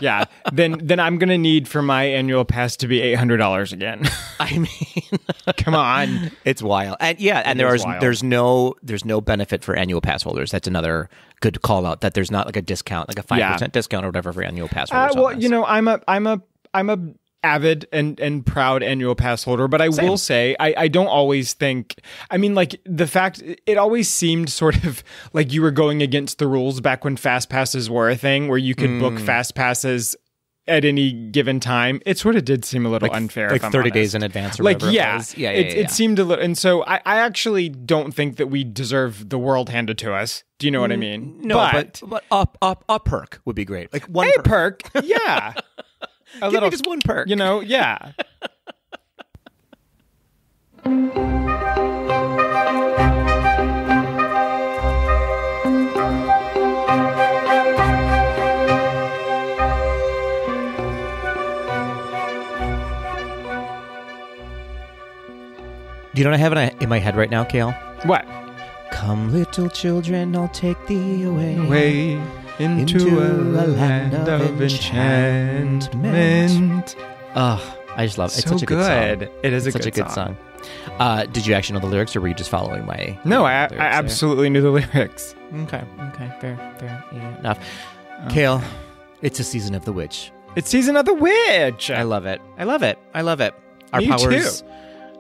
Yeah. Then I'm going to need for my annual pass to be $800 again.
I mean,
come on.
It's wild. And there's no benefit for annual pass holders. That's another good call out, that there's not like a discount, like a 5% discount or whatever for annual pass holders.
Well, you know, I'm a avid and proud annual pass holder, but I will say I don't always think, I mean, like the fact, it always seemed sort of like you were going against the rules back when fast passes were a thing, where you could book fast passes at any given time. It sort of did seem a little unfair,
like 30 days in advance or whatever.
It seemed a little, and so I actually don't think that we deserve the world handed to us. Do you know what I mean?
No, but a perk would be great. Like one
perk. Yeah.
Give me just one perk.
You know, yeah.
Do you know what I have in my head right now, Kale?
What?
Come, little children, I'll take thee
away into a land of enchantment.
Oh, I just love it. It's
so
such a good song.
It is
such a good song. Did you actually know the lyrics, or were you just following my?
No, I absolutely knew the lyrics.
Okay, fair enough. Kale, it's a season of the witch.
It's season of the witch.
I love it. Our
Me
powers
too.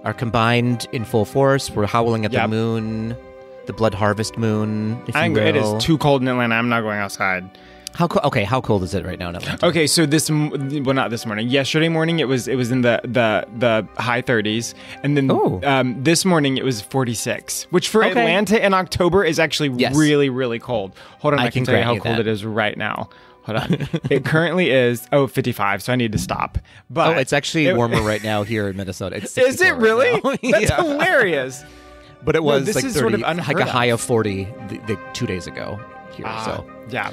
Are combined in full force. We're howling at the moon, the blood harvest moon, if you will.
It is too cold in Atlanta. I'm not going outside.
How cold is it right now in Atlanta?
Okay, so not this morning. Yesterday morning it was in the high 30s, and then this morning it was 46, which for Atlanta in October is actually really, really cold. Hold on, I can tell you how cold it is right now. Hold on. It currently is 55, so I need to stop. But
it's actually warmer right now here in Minnesota. It's
is it really?
Right
That's hilarious.
But it was like 30,
sort of
like a high of 40 the 2 days ago here.
Yeah.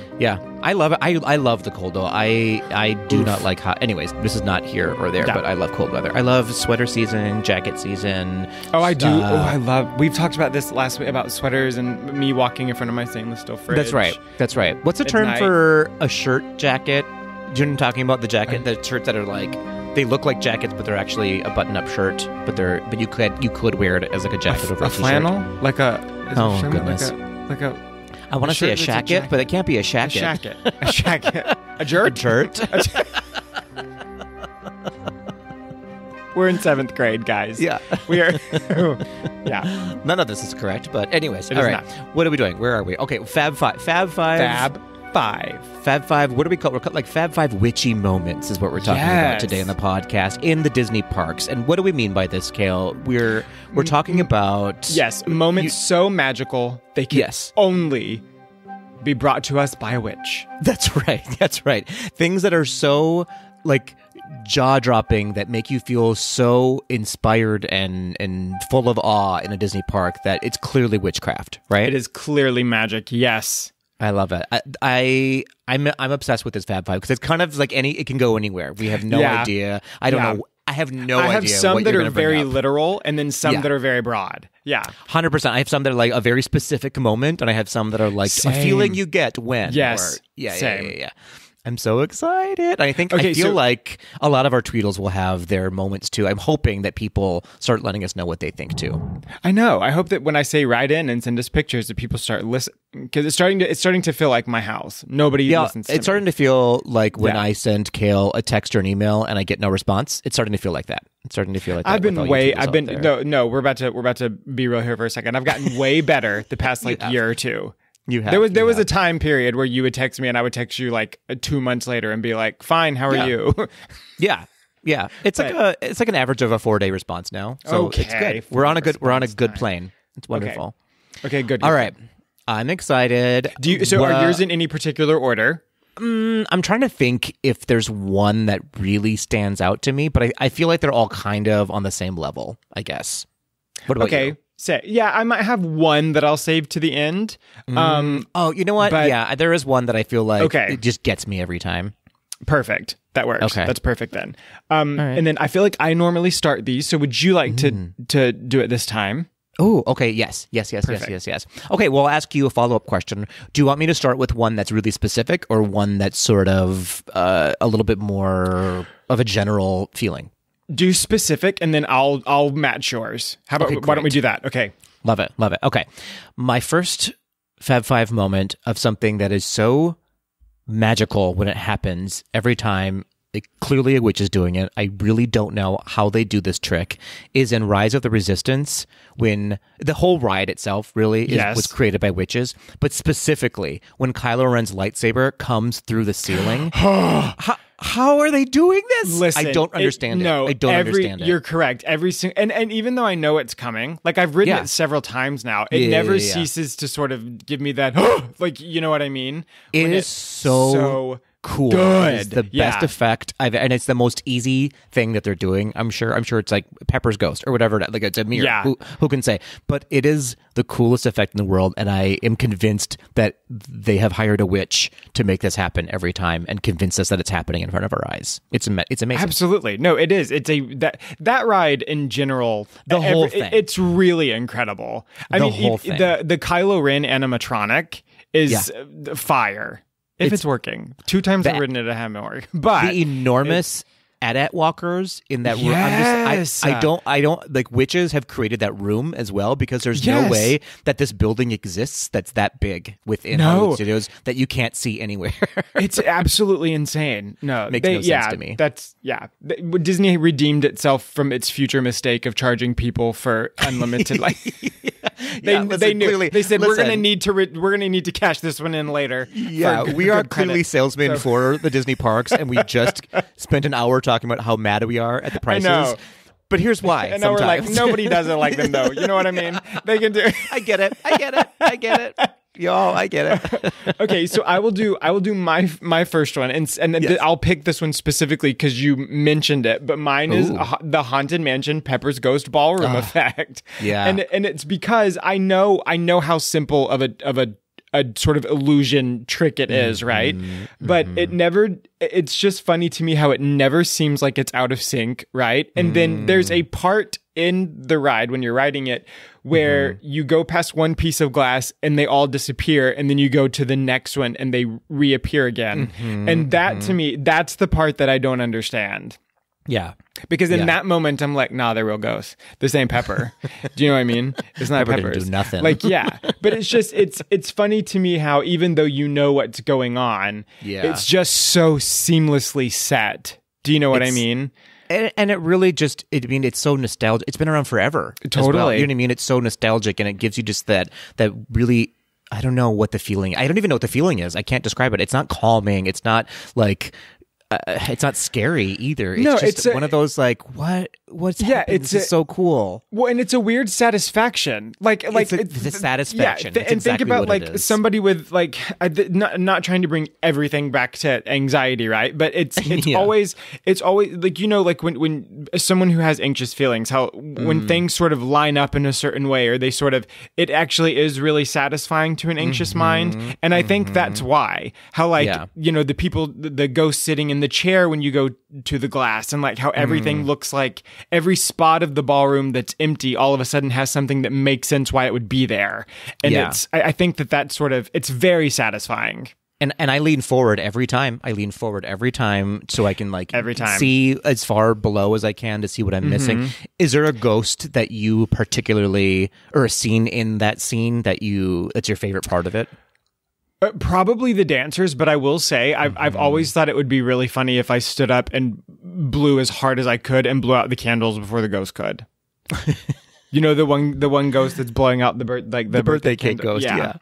I love it. I love the cold though. I do not like hot. Anyways, this is not here or there, but I love cold weather. I love sweater season, jacket season.
Oh, I do. I love. We've talked about this last week about sweaters and me walking in front of my stainless steel fridge.
That's right. What's the term for a shirt jacket? Do you know what I'm talking about? The jacket, the shirts that are like, they look like jackets, but they're actually a button-up shirt. But you could wear it as like a jacket over a t-shirt.
Flannel, like a.
Oh goodness.
Like a.
I want to say a shacket, but it can't be a shacket.
A shacket. A shirt?
A shirt.
We're in 7th grade, guys.
Yeah.
We are. Yeah.
None of this is correct, but anyways.
It
all
is
right.
not.
What are we doing? Where are we? Okay, Fab 5.
Five.
Fab Five, what do we call it? We're like Fab Five witchy moments is what we're talking about today in the podcast in the Disney parks. And what do we mean by this, Kale? We're talking about...
Yes, moments so magical, they can only be brought to us by a witch.
That's right. That's right. Things that are so, like, jaw-dropping that make you feel so inspired and full of awe in a Disney park that it's clearly witchcraft, right?
It is clearly magic, yes.
I love it. I'm obsessed with this Fab Five because it's kind of like it can go anywhere. We have no idea. I don't know. I have no idea.
I have some
what
that
you're
are
gonna bring
very
up.
literal and then some that are very broad. Yeah.
100%. I have some that are like a very specific moment, and I have some that are like a feeling you get when.
Yes.
Yeah. I'm so excited. I feel like a lot of our Tweedles will have their moments too. I'm hoping that people start letting us know what they think too.
I know. I hope that when I say write in and send us pictures, that people start listening, because it's starting to feel like my house. Nobody listens to
it's
me.
starting to feel like when I send Kale a text or an email and I get no response. It's starting to feel like that. It's starting to feel like that.
We're about to be real here for a second. I've gotten way better the past year or two.
You have.
There was a time period where you would text me and I would text you like 2 months later and be like, "Fine, how are you?"
Yeah. It's like an average of a 4-day response now. So it's good. We're on a good plane. It's wonderful.
Okay, good.
All right. I'm excited.
Are yours in any particular order?
I'm trying to think if there's one that really stands out to me, but I feel like they're all kind of on the same level, I guess. What about you?
I might have one that I'll save to the end.
You know what? There is one that I feel like it just gets me every time.
Perfect. That works.
Okay.
That's perfect then. And then I feel like I normally start these. So would you like to do it this time?
Oh, okay. Yes. Okay, well, I'll ask you a follow-up question. Do you want me to start with one that's really specific or one that's sort of a little bit more of a general feeling?
Do specific, and then I'll match yours. How about why don't we do that? Okay.
Love it. Okay. My first Fab Five moment of something that is so magical when it happens every time, clearly a witch is doing it. I really don't know how they do this trick, is in Rise of the Resistance, when the whole ride itself really was created by witches, but specifically when Kylo Ren's lightsaber comes through the ceiling. How are they doing this?
Listen,
I don't understand it. I don't understand it.
You're correct. And even though I know it's coming, like I've ridden it several times now, it never ceases to sort of give me that, like, you know what I mean?
It is so cool.
Good.
It's the best effect and it's the most easy thing that they're doing. I'm sure it's like Pepper's Ghost or whatever. Like it's a mirror.
Yeah.
Who can say? But it is the coolest effect in the world, and I am convinced that they have hired a witch to make this happen every time and convince us that it's happening in front of our eyes. It's amazing.
Absolutely. No, it is. It's that ride in general.
The whole thing.
It's really incredible. I mean,
whole thing.
The Kylo Ren animatronic is fire. If it's working. 2 times I've ridden it, I haven't worked. But
the enormous AT-AT walkers in that room.
Yes.
I don't like, witches have created that room as well, because there's no way that this building exists that's that big within Hollywood Studios that you can't see anywhere.
It's absolutely insane. No,
makes no sense to me.
Disney redeemed itself from its future mistake of charging people for unlimited. They knew.
Clearly,
they said we're going to need to cash this one in later.
Yeah, we are clearly salesmen for the Disney parks, and we just spent an hour talking about how mad we are at the prices.
I know.
But here's why.
And now we're like, nobody does it like them, though. You know what I mean? They can do it.
I get it. Y'all, I get it.
Okay, so I will do my first one, and I'll pick this one specifically because you mentioned it. But mine is the Haunted Mansion Pepper's Ghost Ballroom effect.
Yeah,
and it's because I know how simple of a sort of illusion trick it is, right? But it's just funny to me how it never seems like it's out of sync, right? And then there's a part in the ride when you're riding it where you go past one piece of glass and they all disappear, and then you go to the next one and they reappear again. And that to me, that's the part that I don't understand.
Yeah.
Because in that moment, I'm like, nah, they're real ghosts. This ain't Pepper. Do you know what I mean? It's not
Pepper
Peppers.
didn't do nothing.
Like, yeah. But it's just, it's funny to me how even though you know what's going on, it's just so seamlessly set. Do you know what I mean?
And it really just, it's so nostalgic. It's been around forever.
Totally.
Well. You know what I mean? It's so nostalgic, and it gives you just that really I don't know what the feeling. I don't even know what the feeling is. I can't describe it. It's not calming. It's not like. It's not scary either. It's just one of those like what's happening? This is so cool.
Well, and it's a weird satisfaction. It's
the satisfaction.
Yeah, and think about like somebody with like not trying to bring everything back to anxiety, right? But it's always like like when someone who has anxious feelings, how when things sort of line up in a certain way, or they sort of it actually is really satisfying to an anxious mind, and I think that's why how the people the ghost sitting in the chair when you go to the glass, and like how everything looks like every spot of the ballroom that's empty all of a sudden has something that makes sense why it would be there. And I think that sort of it's very satisfying.
And I lean forward every time. So I can see as far below as I can to see what I'm missing. Is there a ghost that you particularly, or a scene in that scene that's your favorite part of it?
Probably the dancers, but I will say I've always thought it would be really funny if I stood up and blew as hard as I could and blew out the candles before the ghost could. The one ghost that's blowing out the
birthday cake ghost. Yeah,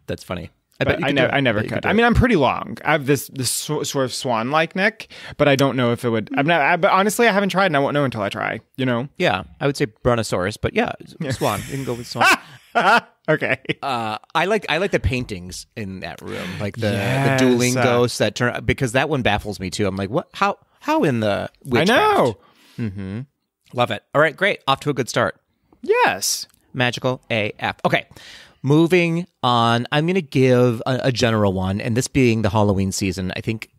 that's funny.
I never could. I mean, I'm pretty long. I have this sort of swan-like neck, but I don't know if it would. But honestly, I haven't tried, and I won't know until I try.
Yeah, I would say brontosaurus, but swan. You can go with swan.
Okay.
I like the paintings in that room, like the dueling ghosts that turn, because that one baffles me too. I'm like, what? How in the Witchcraft?
I
know. Love it. All right, great. Off to a good start.
Yes.
Magical AF. Okay. Moving on, I'm going to give a general one, and this being the Halloween season, I think,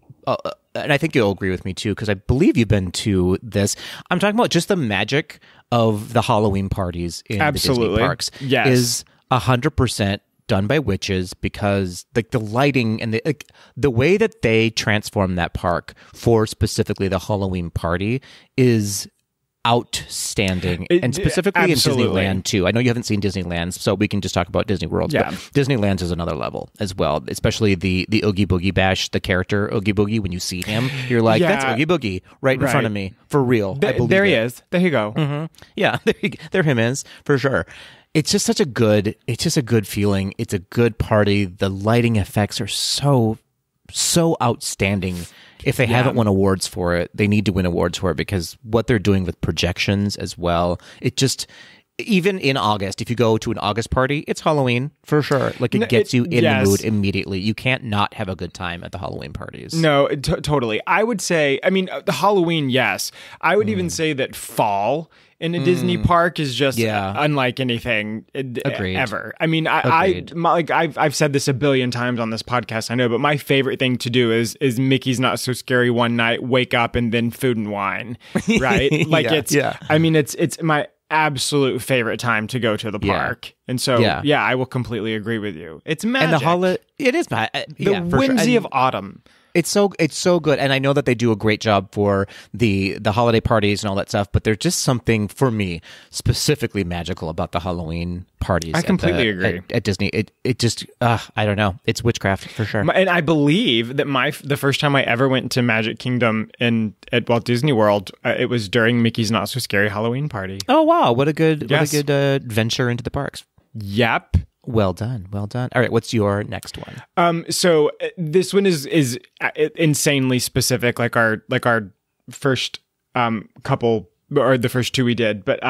and I think you'll agree with me too, because I believe you've been to this. I'm talking about just the magic of the Halloween parties in the Disney parks.
Yes.
Is 100% done by witches, because like the lighting and the way that they transform that park for specifically the Halloween party is outstanding, and specifically
absolutely.
in Disneyland too. I know you haven't seen Disneyland, so we can just talk about Disney World.
Yeah.
But Disneyland is another level as well, especially the Oogie Boogie Bash, the character Oogie Boogie. When you see him, you're like, that's Oogie Boogie right in front of me, for real. I believe
there he
it.
is. There you go.
Yeah, there him is for sure. It's just a good feeling. It's a good party. The lighting effects are so outstanding. If they haven't won awards for it, they need to win awards for it, because what they're doing with projections as well, it just, even in August, if you go to an August party, it's Halloween for sure. Like it gets you in the mood immediately. You can't not have a good time at the Halloween parties.
No, totally. I would say, I mean, the Halloween, yes. I would even say that fall in a Disney park is just unlike anything ever. I mean, I've said this a billion times on this podcast, I know, but my favorite thing to do is Mickey's Not So Scary one night, wake up, and then food and wine, right? Like I mean, it's my absolute favorite time to go to the park. And so, I will completely agree with you. It's magic.
And it is
the whimsy of autumn.
It's so good, and I know that they do a great job for the holiday parties and all that stuff. But there's just something for me specifically magical about the Halloween parties.
I completely agree.
At Disney. It just I don't know. It's witchcraft for sure.
And I believe that the first time I ever went to Magic Kingdom at Walt Disney World, it was during Mickey's Not So Scary Halloween party.
Oh wow! What a good venture into the parks.
Yep.
Well done. All right, what's your next one?
So this one is insanely specific, like our first couple, or the first two we did, but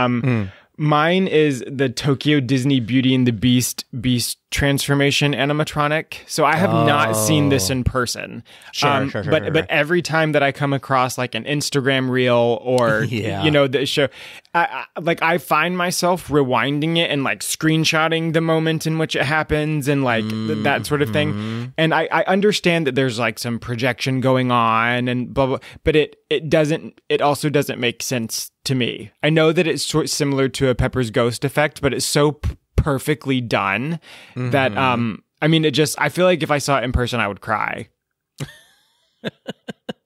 mine is the Tokyo Disney Beauty and the Beast transformation animatronic. So I have not seen this in person.
Sure.
But every time that I come across like an Instagram reel or the show, I find myself rewinding it and like screenshotting the moment in which it happens and like that sort of thing. And I understand that there's like some projection going on and blah blah, but it also doesn't make sense to me. I know that it's sort of similar to a Pepper's Ghost effect, but it's so perfectly done that I mean, I feel like if I saw it in person, I would cry.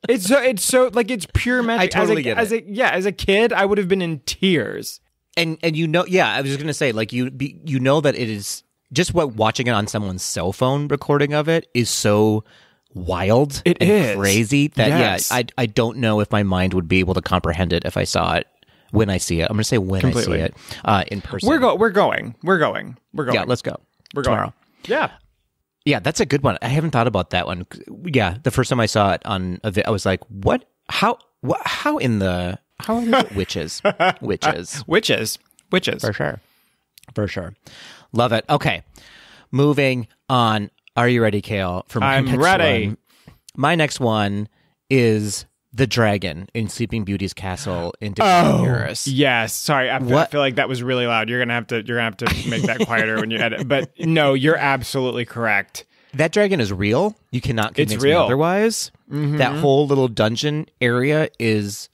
It's so like it's pure magic.
I totally get it.
As a kid, I would have been in tears.
And I was just gonna say, like you know that it is just watching it on someone's cell phone recording of it is so wild and crazy that I don't know if my mind would be able to comprehend it if I saw it when I see it. I'm gonna say when I see it in person.
We're going.
Yeah, let's go.
We're
tomorrow.
Yeah.
Yeah, that's a good one. I haven't thought about that one. Yeah, the first time I saw it on a I was like, what? How in the witches?
Witches.
For sure. Love it. Okay. Moving on. Are you ready, Kale? For my
I'm
next
ready.
one? My next one is the dragon in Sleeping Beauty's castle in Disneyland Paris.
Yes. Sorry, I feel like that was really loud. You're gonna have to make that quieter when you edit. But no, you're absolutely correct.
That dragon is real. You cannot convince me
real.
otherwise. That whole little dungeon area is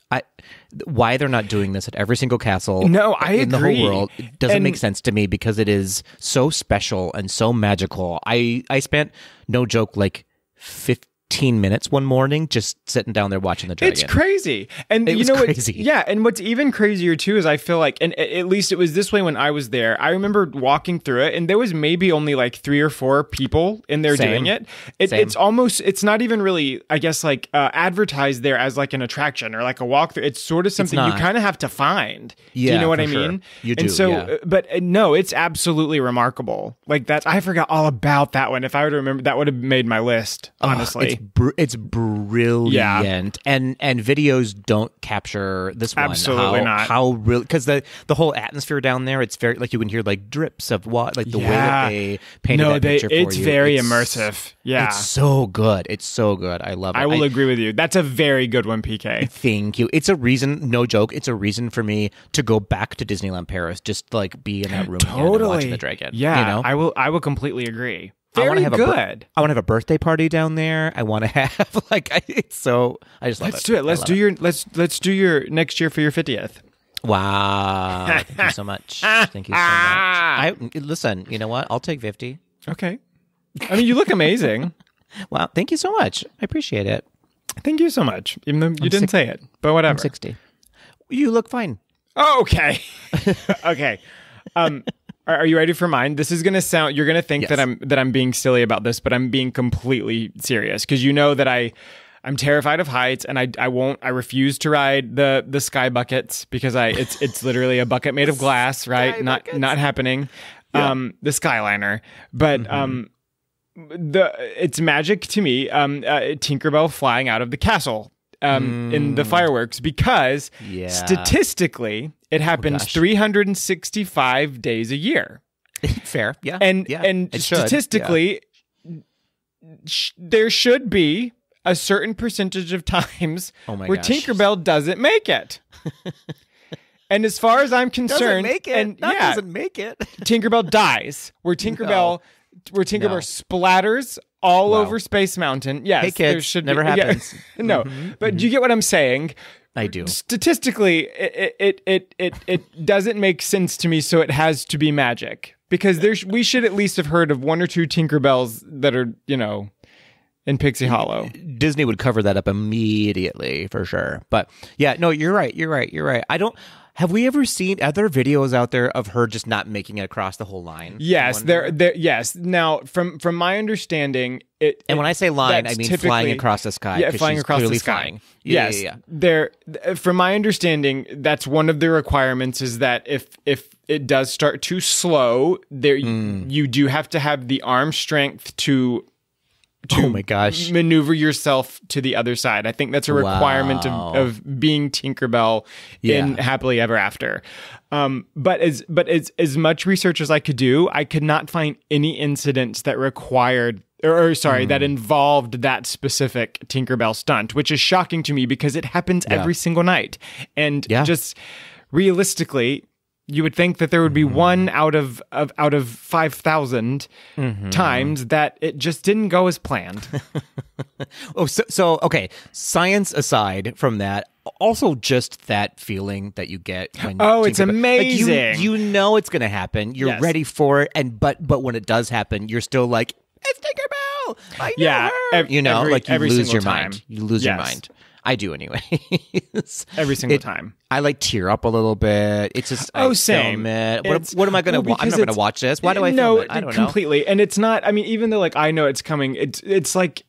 why they're not doing this at every single castle.
No, I
in
agree.
the whole world. It doesn't
And-
make sense to me because it is so special and so magical. I spent, no joke, like 15 minutes one morning just sitting down there watching the dragon.
It's crazy. And
It
you
was
know
crazy.
Yeah, and what's even crazier too is I feel like, and at least it was this way when I was there, I remember walking through it and there was maybe only like 3 or 4 people in there
Same.
doing it.
Same.
It's not even really, I guess, like advertised there as like an attraction or like a walkthrough. It's sort of something you
not.
kind of have to find. Do
Yeah,
you know what
for
I
sure.
mean?
You
And
do,
so,
yeah.
but no, it's absolutely remarkable. Like that, I forgot all about that one. If I were to remember, that would have made my list, honestly.
It's brilliant, and videos don't capture this one.
Absolutely not.
How real, because the whole atmosphere down there, it's very like you can hear like drips of water, like the way that they painted that picture for you.
It's very immersive. Yeah.
It's so good. It's so good. I love it.
I will agree with you. That's a very good one, PK.
Thank you. It's a reason, no joke, it's a reason for me to go back to Disneyland Paris, just to, like, be in that room again and watching the dragon.
Yeah,
you know?
I will completely agree.
I wanna
Very
have
good.
I want to have a birthday party down there. I want to have it's so. I just love
Let's do it. Let's do your next year for your 50th.
Wow! Thank you so much. Thank you so much. Listen. You know what? I'll take 50.
Okay. I mean, you look amazing.
Wow! Thank you so much. I appreciate it.
Thank you so much. Even though you didn't say it, but whatever.
I'm 60. You look fine.
Oh, okay. Okay. Are you ready for mine? This is going to sound, you're going to think
Yes.
that I'm being silly about this, but I'm being completely serious because you know that I'm terrified of heights and I refuse to ride the sky buckets because it's literally a bucket made of glass, right? Not happening. The Skyliner. But it's magic to me, Tinkerbell flying out of the castle. In the fireworks because statistically it happens 365 days a year.
Fair, yeah,
And
It should,
statistically there should be a certain percentage of times
my
where
gosh.
Tinkerbell doesn't make it. And as far as I'm concerned,
doesn't make it.
Tinkerbell dies. Where Tinkerbell splatters all over Space Mountain. Yes,
Hey, kids,
there should
never
be,
happens.
No, but do you get what I'm saying?
I do.
Statistically, it doesn't make sense to me. So it has to be magic because we should at least have heard of 1 or 2 Tinkerbells that are in Pixie Hollow.
Disney would cover that up immediately for sure. But yeah, no, you're right. Have we ever seen other videos out there of her just not making it across the whole line?
Yes, yes. Now, from my understanding,
and when I say line, I mean flying
typically-
across the sky.
Yeah,
'cause
flying
she's
across the
clearly
sky.
flying.
Yes,
Yeah.
From my understanding, that's one of the requirements is that if it does start to slow, you do have to have the arm strength to
Oh my gosh.
maneuver yourself to the other side. I think that's a requirement of being Tinkerbell in Happily Ever After. But as much research as I could do, I could not find any incidents that required that involved that specific Tinkerbell stunt, which is shocking to me because it happens every single night. And just realistically, you would think that there would be one out of 5,000 times that it just didn't go as planned.
So okay. Science aside from that, also just that feeling that you get when
It's
Tinkerbell-
amazing.
Like you know it's going to happen. You're
Yes.
ready for it, but when it does happen, you're still like, it's Tinkerbell. I know her. You lose your mind. You lose your mind. I do anyway.
Every single time.
I like tear up a little bit. It's just
same.
Film it. What am I going to watch? I'm not going to watch this. Why do I film it? I don't know.
Completely. And it's not. I mean, even though I know it's coming, it's like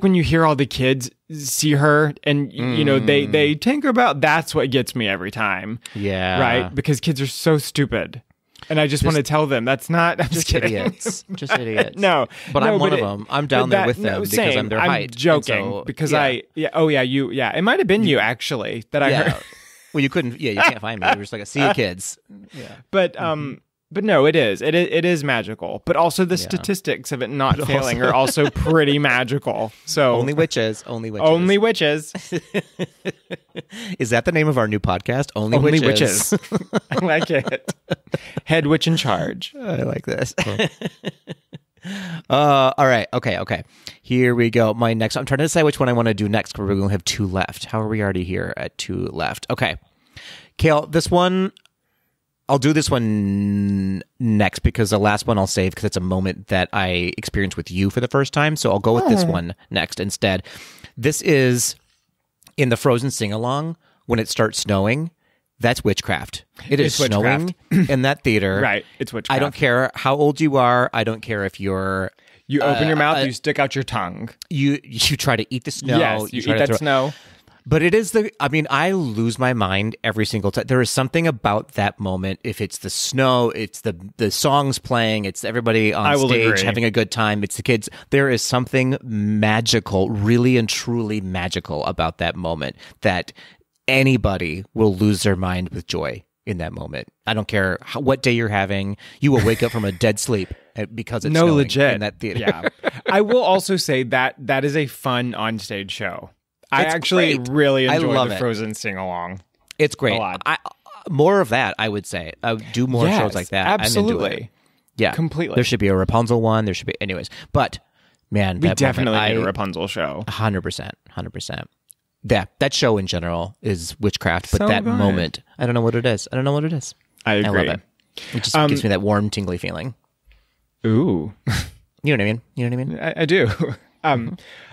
when you hear all the kids see her and they Tinkerbell. That's what gets me every time.
Yeah.
Right. Because kids are so stupid. And I just want to tell them that's not. I'm just kidding.
Idiots. Just idiots.
No,
but I'm one of them. I'm down there with them because I'm their height.
I'm joking because it might have been you actually that I heard.
Well, you couldn't. Yeah, you can't find me. You were just like, see you kids. Yeah.
But no, it is magical. But also the statistics of it not failing are also pretty magical. So
only witches.
Only witches.
Is that the name of our new podcast? Only witches.
I like it. Head witch in charge.
I like this. All right. Okay. Here we go. My next. I'm trying to decide which one I want to do next. We're going to have 2 left. How are we already here at 2 left? Okay. Kale, this one. I'll do this one next because the last one I'll save because it's a moment that I experienced with you for the first time. So I'll go with this one next instead. This is in the Frozen sing-along when it starts snowing. That's witchcraft. It's snowing in that theater.
Right. It's witchcraft.
I don't care how old you are. I don't care if you're...
You open your mouth, you stick out your tongue.
You try to eat the snow.
Yes, you eat that snow.
But it is I lose my mind every single time. There is something about that moment. If it's the snow, it's the songs playing, it's everybody on stage having a good time, it's the kids. There is something magical, really and truly magical about that moment that anybody will lose their mind with joy in that moment. I don't care what day you're having. You will wake up from a dead sleep because it's snowing
legit
in that theater.
Yeah. I will also say that is a fun onstage show. I actually really enjoy the Frozen sing-along.
It's great.
A lot.
More of that, I would say. I would do more shows like that.
Absolutely.
I'm into it. Yeah.
Completely.
There should be a Rapunzel one. There should be... Anyways. But, man,
we definitely need a Rapunzel show.
100%. Yeah, that show in general is witchcraft, but that moment, I don't know what it is. I
agree.
I love it. It just gives me that warm, tingly feeling.
Ooh.
You know what I mean?
I do.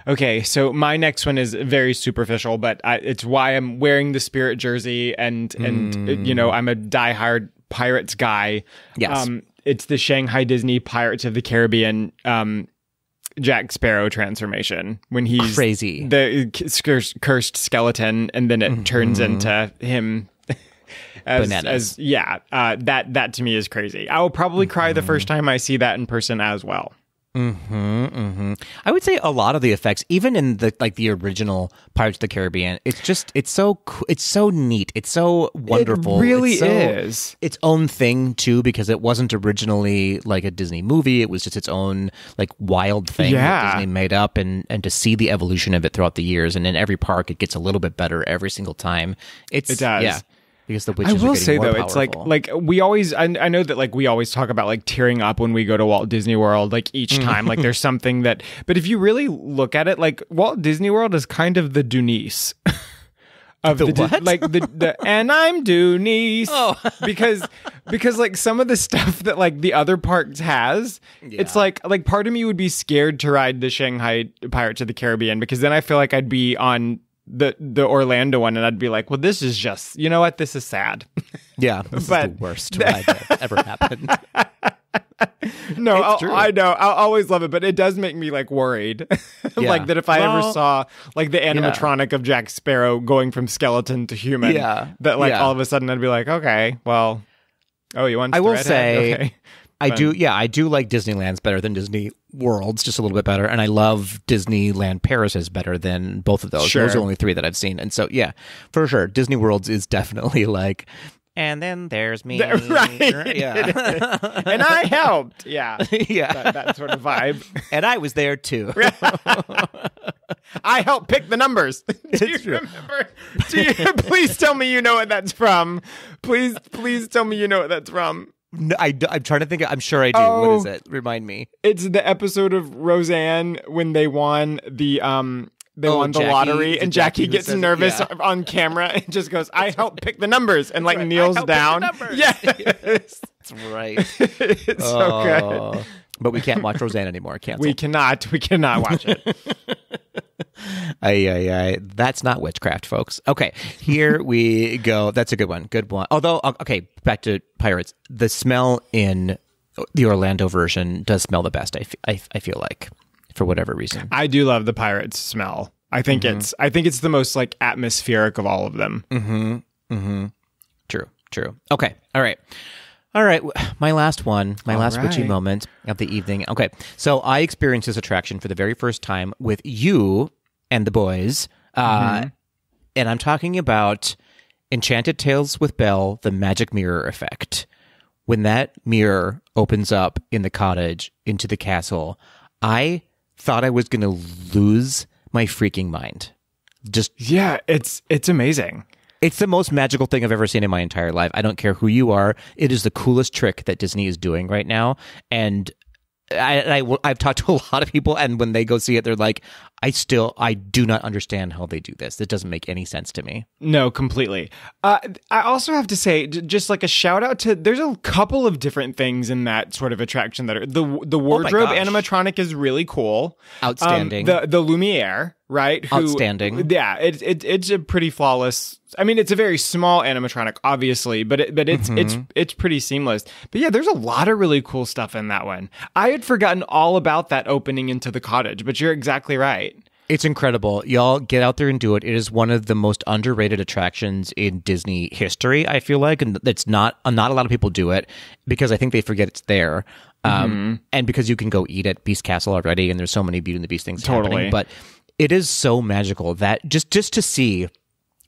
Okay, so my next one is very superficial, but it's why I'm wearing the Spirit jersey and I'm a diehard Pirates guy.
Yes.
It's the Shanghai Disney Pirates of the Caribbean Jack Sparrow transformation when he's
crazy,
the cursed skeleton, and then it turns into him. That to me is crazy. I will probably cry the first time I see that in person as well.
I would say a lot of the effects, even in the original Pirates of the Caribbean, it's so neat. It's so wonderful.
It really is
its own thing too, because it wasn't originally like a Disney movie. It was just its own like wild thing that Disney made up, and to see the evolution of it throughout the years, and in every park it gets a little bit better every single time. It does. Yeah. Because the witches
I will
are
say though,
powerful.
it's like we always. I know that like we always talk about like tearing up when we go to Walt Disney World. Like each time, like there's something that. But if you really look at it, like Walt Disney World is kind of the Dunice of
the what?
Like the and I'm Dunice. Oh, because like some of the stuff that like the other parks has, it's like part of me would be scared to ride the Shanghai Pirates of the Caribbean because then I feel like I'd be on the Orlando one, and I'd be like, well, this is just, you know what? This is sad.
Yeah, this is the worst ride that ever happened.
No, I know. I'll always love it, but it does make me like worried. Like that if I ever saw like the animatronic of Jack Sparrow going from skeleton to human, that like all of a sudden I'd be like, okay, well, you want
I will say,
okay.
I do like Disneyland's better than Disney World's, just a little bit better, and I love Disneyland Paris's better than both of those.
Sure.
Those are only 3 that I've seen, and so yeah, for sure, Disney World's is definitely like, and then there's me,
right?
Yeah,
and I helped, yeah,
yeah,
that sort of vibe,
and I was there too.
I helped pick the numbers. Do you remember? Please tell me you know what that's from. Please tell me you know what that's from.
No, I'm trying to think. I'm sure I do. What is it? Remind me.
It's the episode of Roseanne when they won the lottery, and Jackie gets nervous on camera and just goes, "I helped pick the numbers," and like kneels down. Yes,
that's right.
It's so good.
But we can't watch Roseanne anymore. Cancel.
We cannot watch it.
That's not witchcraft, folks. Okay, here we go. That's a good one. Good one. Although, okay, back to Pirates. The smell in the Orlando version does smell the best. I feel like, for whatever reason.
I do love the Pirates smell. I think it's the most like atmospheric of all of them.
True. Okay. All right. All right, my last one, my
All
last witchy
right.
moment of the evening. Okay, so I experienced this attraction for the very first time with you and the boys, and I'm talking about Enchanted Tales with Belle, the magic mirror effect. When that mirror opens up in the cottage into the castle, I thought I was going to lose my freaking mind.
Yeah, it's amazing.
It's the most magical thing I've ever seen in my entire life. I don't care who you are. It is the coolest trick that Disney is doing right now. And I've talked to a lot of people, and when they go see it, they're like, I do not understand how they do this. It doesn't make any sense to me.
No, completely. I also have to say, just like a shout out to, there's a couple of different things in that sort of attraction that are, the wardrobe
gosh.
animatronic is really cool.
Outstanding.
The Lumiere, right?
Outstanding.
Yeah, it's a pretty flawless. I mean, it's a very small animatronic, obviously, but it's pretty seamless. But yeah, there's a lot of really cool stuff in that one. I had forgotten all about that opening into the cottage, but you're exactly right.
It's incredible. Y'all get out there and do it. It is one of the most underrated attractions in Disney history, I feel like. And it's not a lot of people do it because I think they forget it's there. And because you can go eat at Beast Castle already, and there's so many Beauty and the Beast things happening. But it is so magical that just to see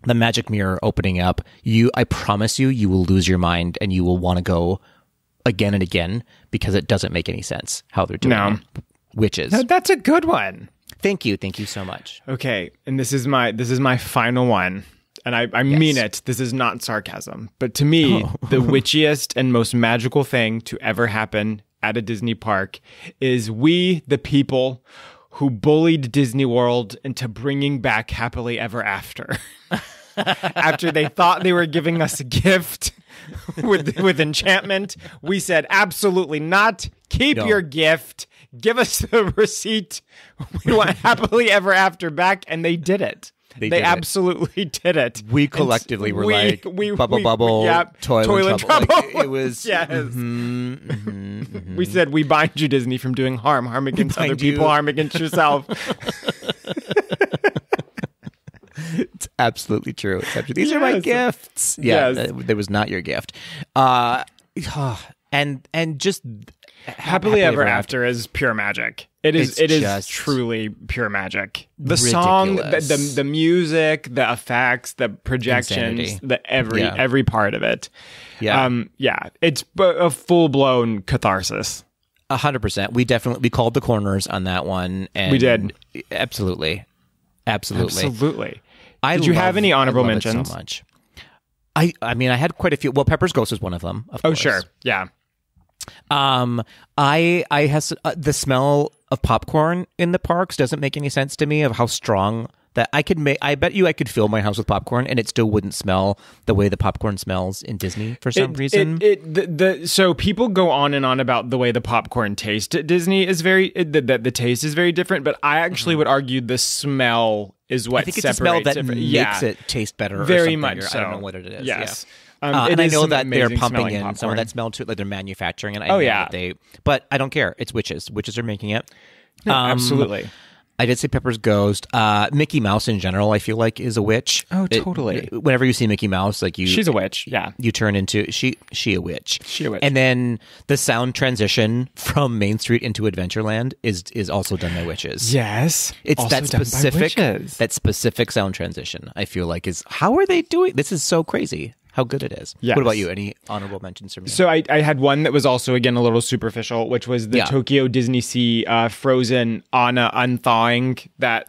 the magic mirror opening up, I promise you will lose your mind and you will want to go again and again because it doesn't make any sense how they're doing it. Witches.
That's a good one.
Thank you so much.
Okay, and this is my final one, and I mean it. This is not sarcasm, but to me, the witchiest and most magical thing to ever happen at a Disney park is we, the people who bullied Disney World into bringing back Happily Ever After. After they thought they were giving us a gift with enchantment, we said, absolutely not. Keep your gift. Give us the receipt. We want Happily Ever After back. And they did it. They absolutely did it.
We collectively were like, bubble,
yep, toilet trouble.
Like, it was...
Yes. We said, we bind you, Disney, from doing harm. Harm against other people, harm against yourself.
It's absolutely true. These are my gifts. Yeah, that was not your gift. And just...
Happily Ever After is pure magic. It is truly pure magic. The song, the music, the effects, the projections, every part of it.
Yeah.
It's a full blown catharsis.
100%. We called the corners on that one, and
we did.
Absolutely.
Did you have any honorable mentions?
So much. I mean, I had quite a few. Well, Pepper's Ghost was one of them. Of course.
Sure, yeah.
I has the smell of popcorn in the parks doesn't make any sense to me of how strong that I could make. I bet you I could fill my house with popcorn and it still wouldn't smell the way the popcorn smells in Disney for some reason.
So people go on and on about the way the popcorn tastes at Disney is the taste is very different, but I actually would argue the smell is what
I think
separates
it's the smell that
it.
makes it taste better.
Very
or
much so.
I don't know what it is.
Yes.
Yeah. And I know that they're pumping in
popcorn.
some of that smell too, like they're manufacturing it. But I don't care. It's witches. Witches are making it.
No, absolutely.
I did say Pepper's Ghost. Mickey Mouse in general, I feel like, is a witch.
Oh, totally.
Whenever you see Mickey Mouse, like
she's a witch. Yeah,
you turn into she a witch.
She a witch.
And then the sound transition from Main Street into Adventureland is also done by witches.
Yes,
it's
also
that specific sound transition. I feel like is how are they doing? This is so crazy. How good it is. Yes. What about you? Any honorable mentions from you?
So I had one that was also, again, a little superficial, which was the Tokyo Disney Sea frozen Anna unthawing that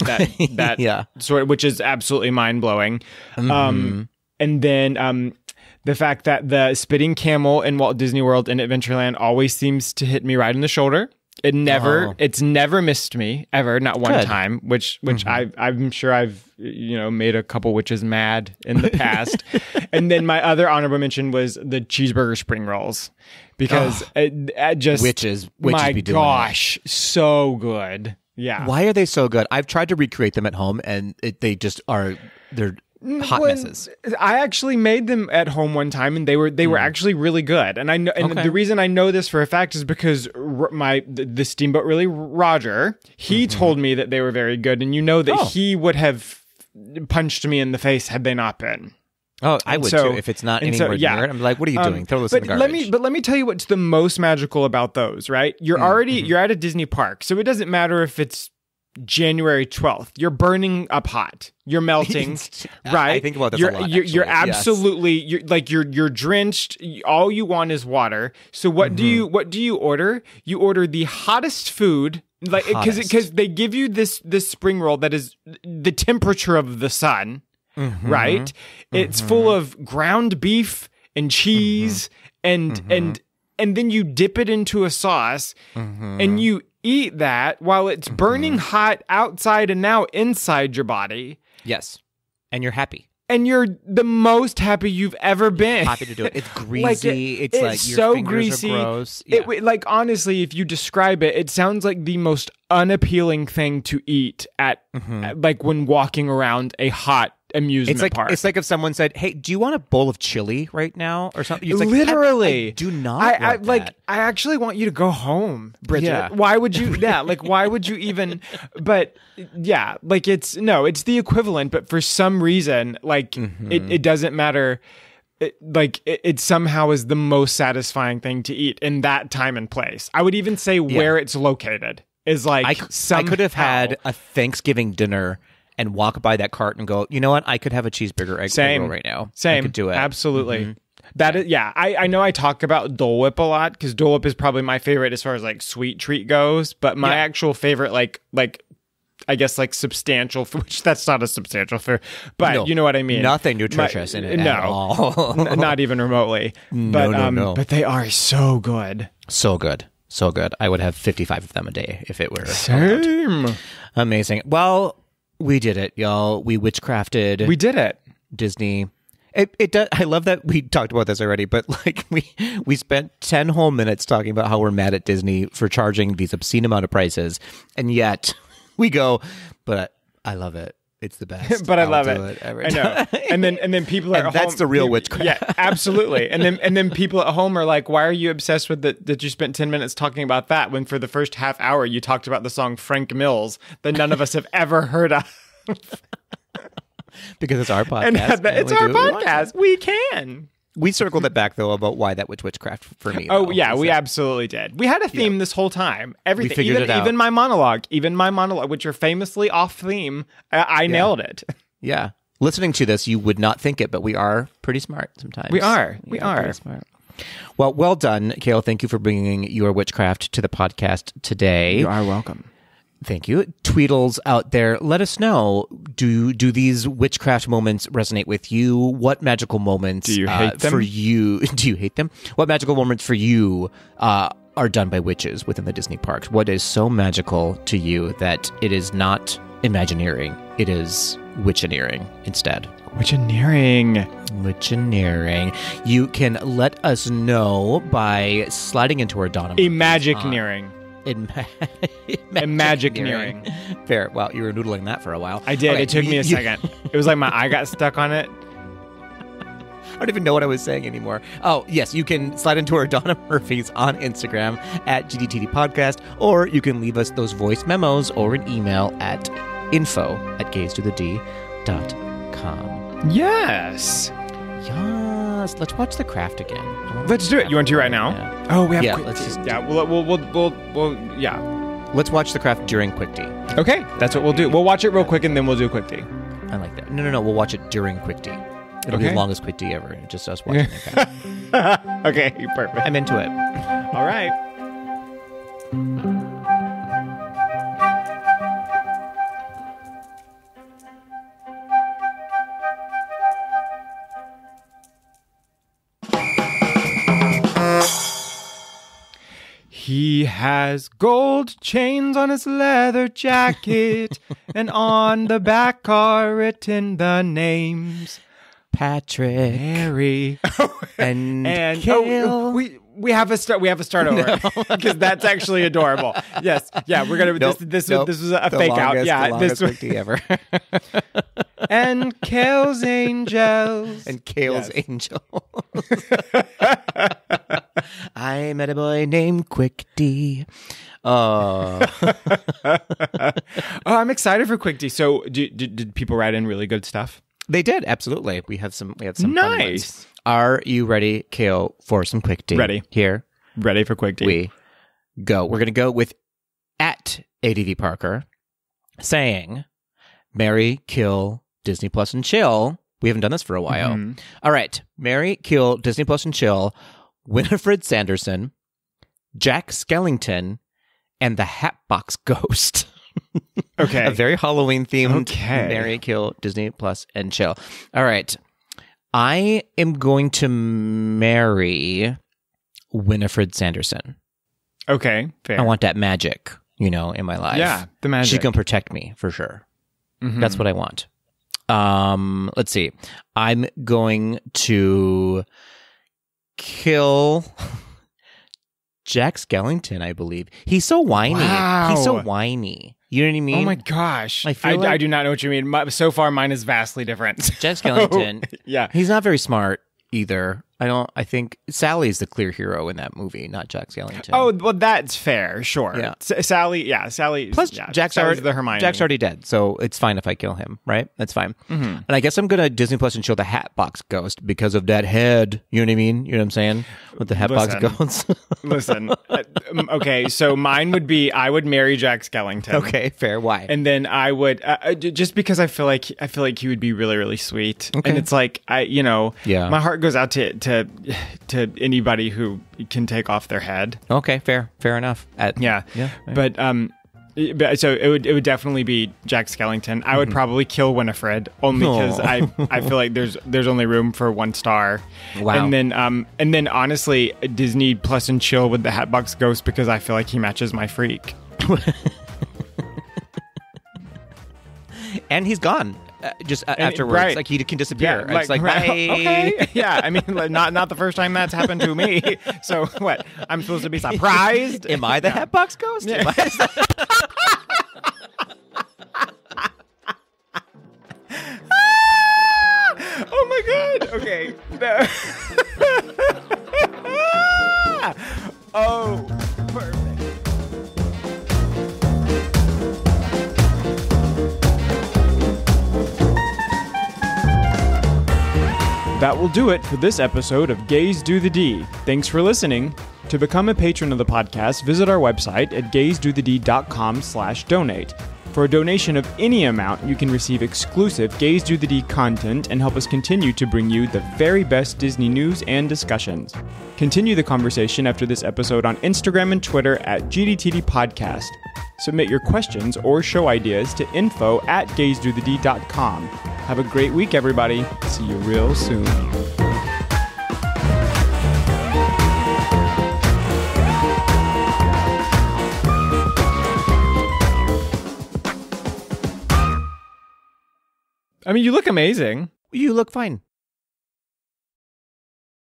sort of, which is absolutely mind-blowing. And then the fact that the spitting camel in Walt Disney World and Adventureland always seems to hit me right in the shoulder. It's never missed me ever, not one time, which I'm sure I've made a couple witches mad in the past. And then my other honorable mention was the cheeseburger spring rolls because
witches
my
be doing
gosh, so good. Yeah.
Why are they so good? I've tried to recreate them at home and they're hot messes.
I actually made them at home one time, and they were actually really good. And I know, and the reason I know this for a fact is because the Steamboat Willie Roger, he told me that they were very good, and that he would have punched me in the face had they not been.
Oh, I
And
would
so-
too. If it's not
and so,
anywhere
yeah.
near it, I'm like, what are you doing? Throw this in the garbage.
Let me tell you what's the most magical about those, right? You're at a Disney park. So it doesn't matter if it's January 12th. You're burning up hot. You're melting, right?
I think about this
you're,
a lot,
You're
actually. Yes.
absolutely you're drenched. All you want is water. So what do you order? You order the hottest food, like because they give you this spring roll that is the temperature of the sun, right? It's full of ground beef and cheese and then you dip it into a sauce and you eat that while it's burning hot outside and now inside your body.
Yes. And you're happy.
And you're the most happy you've ever been.
Happy to do it. It's greasy.
It's
like your
so
fingers
greasy.
are gross. Yeah.
Like honestly, if you describe it, it sounds like the most unappealing thing to eat at like when walking around a hot amusement park.
It's like if someone said, "Hey, do you want a bowl of chili right now?" or something. It's like,
literally,
I do not.
I
want that.
I actually want you to go home, Bridget.
Yeah.
Why would you? Yeah, like why would you even? But yeah, like it's the equivalent. But for some reason, like it doesn't matter. It somehow is the most satisfying thing to eat in that time and place. I would even say where it's located is like
I could have had a Thanksgiving dinner and walk by that cart and go, you know what? I could have a cheeseburger egg roll right now.
Same.
I could do it.
Absolutely. That is, yeah. I know I talk about Dole Whip a lot because Dole Whip is probably my favorite as far as like sweet treat goes. But my actual favorite, like I guess like substantial, which that's not a substantial food, but
No,
you know what I mean.
Nothing nutritious in it at all.
Not even remotely. But,
no.
But they are so good.
So good. So good. I would have 55 of them a day if it were allowed.
Same.
Amazing. Well, we did it, y'all. We witchcrafted.
We did it.
Disney. It does. I love that we talked about this already, but like we spent 10 whole minutes talking about how we're mad at Disney for charging these obscene amount of prices, and yet we go, but I love it. It's the best.
But I
I'll
love
do
it.
every
I know.
time.
And then people are
And that's
home,
the real witchcraft.
Yeah, absolutely. And then people at home are like, "Why are you obsessed with that you spent 10 minutes talking about that when for the first half hour you talked about the song Frank Mills that none of us have ever heard of?"
Because it's our podcast.
And
we
it's
do
our
what we want.
podcast. We can.
We circled it back though about why that was witchcraft for me.
Oh
though.
yeah,
Is
we
that-
absolutely did. We had a theme this whole time. Everything,
figured it out.
even my monologue, which are famously off theme. I nailed it.
Yeah. Listening to this, you would not think it, but we are pretty smart sometimes.
We are.
Pretty smart. Well done, Kale. Thank you for bringing your witchcraft to the podcast today.
You are welcome.
Thank you. Tweedles out there, let us know, do these witchcraft moments resonate with you? What magical moments
Do you hate them?
for you? Do you hate them? What magical moments for you are done by witches within the Disney parks? What is so magical to you that it is not Imagineering? It is Witchineering instead.
Witchineering.
Witchineering. You can let us know by sliding into our Donna.
Imagineering.
Imagineering. Fair. Well, you were noodling that for a while.
I did.
Okay,
It took me a second. It was like my eye got stuck on it.
I don't even know what I was saying anymore. Oh, yes, you can slide into our Donna Murphys on Instagram at GDTD Podcast, or you can leave us those voice memos or an email at info@gazeToTheD.com.
Yes.
Yes, let's watch The Craft again.
Let's do it. You want to right now?
Yeah.
Oh, we have
Yeah,
quick
let's
tea.
just-
Yeah, we'll yeah.
Let's watch The Craft during Quick Tea.
Okay, that's what we'll do. We'll watch it real quick and then we'll do quick tea.
I like that. No, we'll watch it during Quick Tea. It'll be
Okay.
the longest Quick Tea ever. Just us watching it.
Okay, perfect.
I'm into it.
All right. He has gold chains on his leather jacket, and on the back are written the names
Patrick
Harry
and
and
Kale.
we have a start. We have a start over because that's actually adorable. Yes, yeah, we're gonna.
Nope,
this
nope.
was a
The
fake
longest,
out.
the
Yeah,
longest
this
Quick Tea ever.
and Kale's angels
And Kale's
Yes.
Angel. I met a boy named Quick D. Oh,
Oh, I'm excited for Quick Tea. So, did people write in really good stuff?
They did, absolutely. We had some fun ones.
Nice.
Are you ready, Kale, for some quick D?
Ready.
Here
Ready for quick D.
we go. We're going to go with at ADV Parker saying, marry, kill, Disney Plus and chill. We haven't done this for a while.
Mhm.
All right. Marry, kill, Disney Plus and chill, Winifred Sanderson, Jack Skellington, and the Hatbox Ghost.
Okay.
A very Halloween themed
Okay.
marry, kill, Disney Plus and chill. All right. I am going to marry Winifred Sanderson.
Okay. Fair.
I want that magic, in my life.
Yeah, the magic.
She can protect me for sure.
Mhm.
That's what I want. Let's see. I'm going to kill Jack Skellington, I believe. He's so whiny.
Wow.
He's so whiny. You know what I mean?
Oh my gosh.
I feel like-
I do not know what you mean. So far, mine is vastly different.
Jack Skellington.
Yeah.
He's not very smart either. I think Sally's the clear hero in that movie, not Jack Skellington.
Oh, well, that's fair. Sure.
Yeah.
Sally. Yeah. Sally.
Plus,
yeah,
Jack's
Sally's
already
the Hermione.
Jack's already dead, so it's fine if I kill him, right? That's fine.
Mm-hmm.
And I guess I'm gonna Disney Plus and chill the Hatbox Ghost because of that head. You know what I mean? You know what I'm saying? With the Hatbox Ghost.
Listen. Okay. So mine would be I would marry Jack Skellington.
Okay, fair. Why?
And then I would just because I feel like he would be really, really sweet.
Okay.
And it's like
Yeah.
my heart goes out to anybody who can take off their head.
Okay, fair enough.
Yeah.
Yeah.
But so it would definitely be Jack Skellington. I would probably kill Winifred only because I feel like there's only room for one star.
Wow.
And then honestly, Disney Plus and chill with the Hatbox Ghost because I feel like he matches my freak.
And he's gone. Just afterwards,
right.
like he can disappear.
Yeah,
It's like,
right,
bye.
okay, yeah. I mean, like, not the first time that's happened to me. So what? I'm supposed to be surprised?
Am I the Hatbox Ghost?
Yeah.
Am I-
Oh my god! Okay. Oh, perfect. That will do it for this episode of Gays Do the D. Thanks for listening. To become a patron of the podcast, visit our website at gaysdothed.com/donate. For a donation of any amount, you can receive exclusive Gays Do the D content and help us continue to bring you the very best Disney news and discussions. Continue the conversation after this episode on Instagram and Twitter at GDTD Podcast. Submit your questions or show ideas to info@gaysdothed.com. Have a great week, everybody. See you real soon. I mean, you look amazing.
You look fine.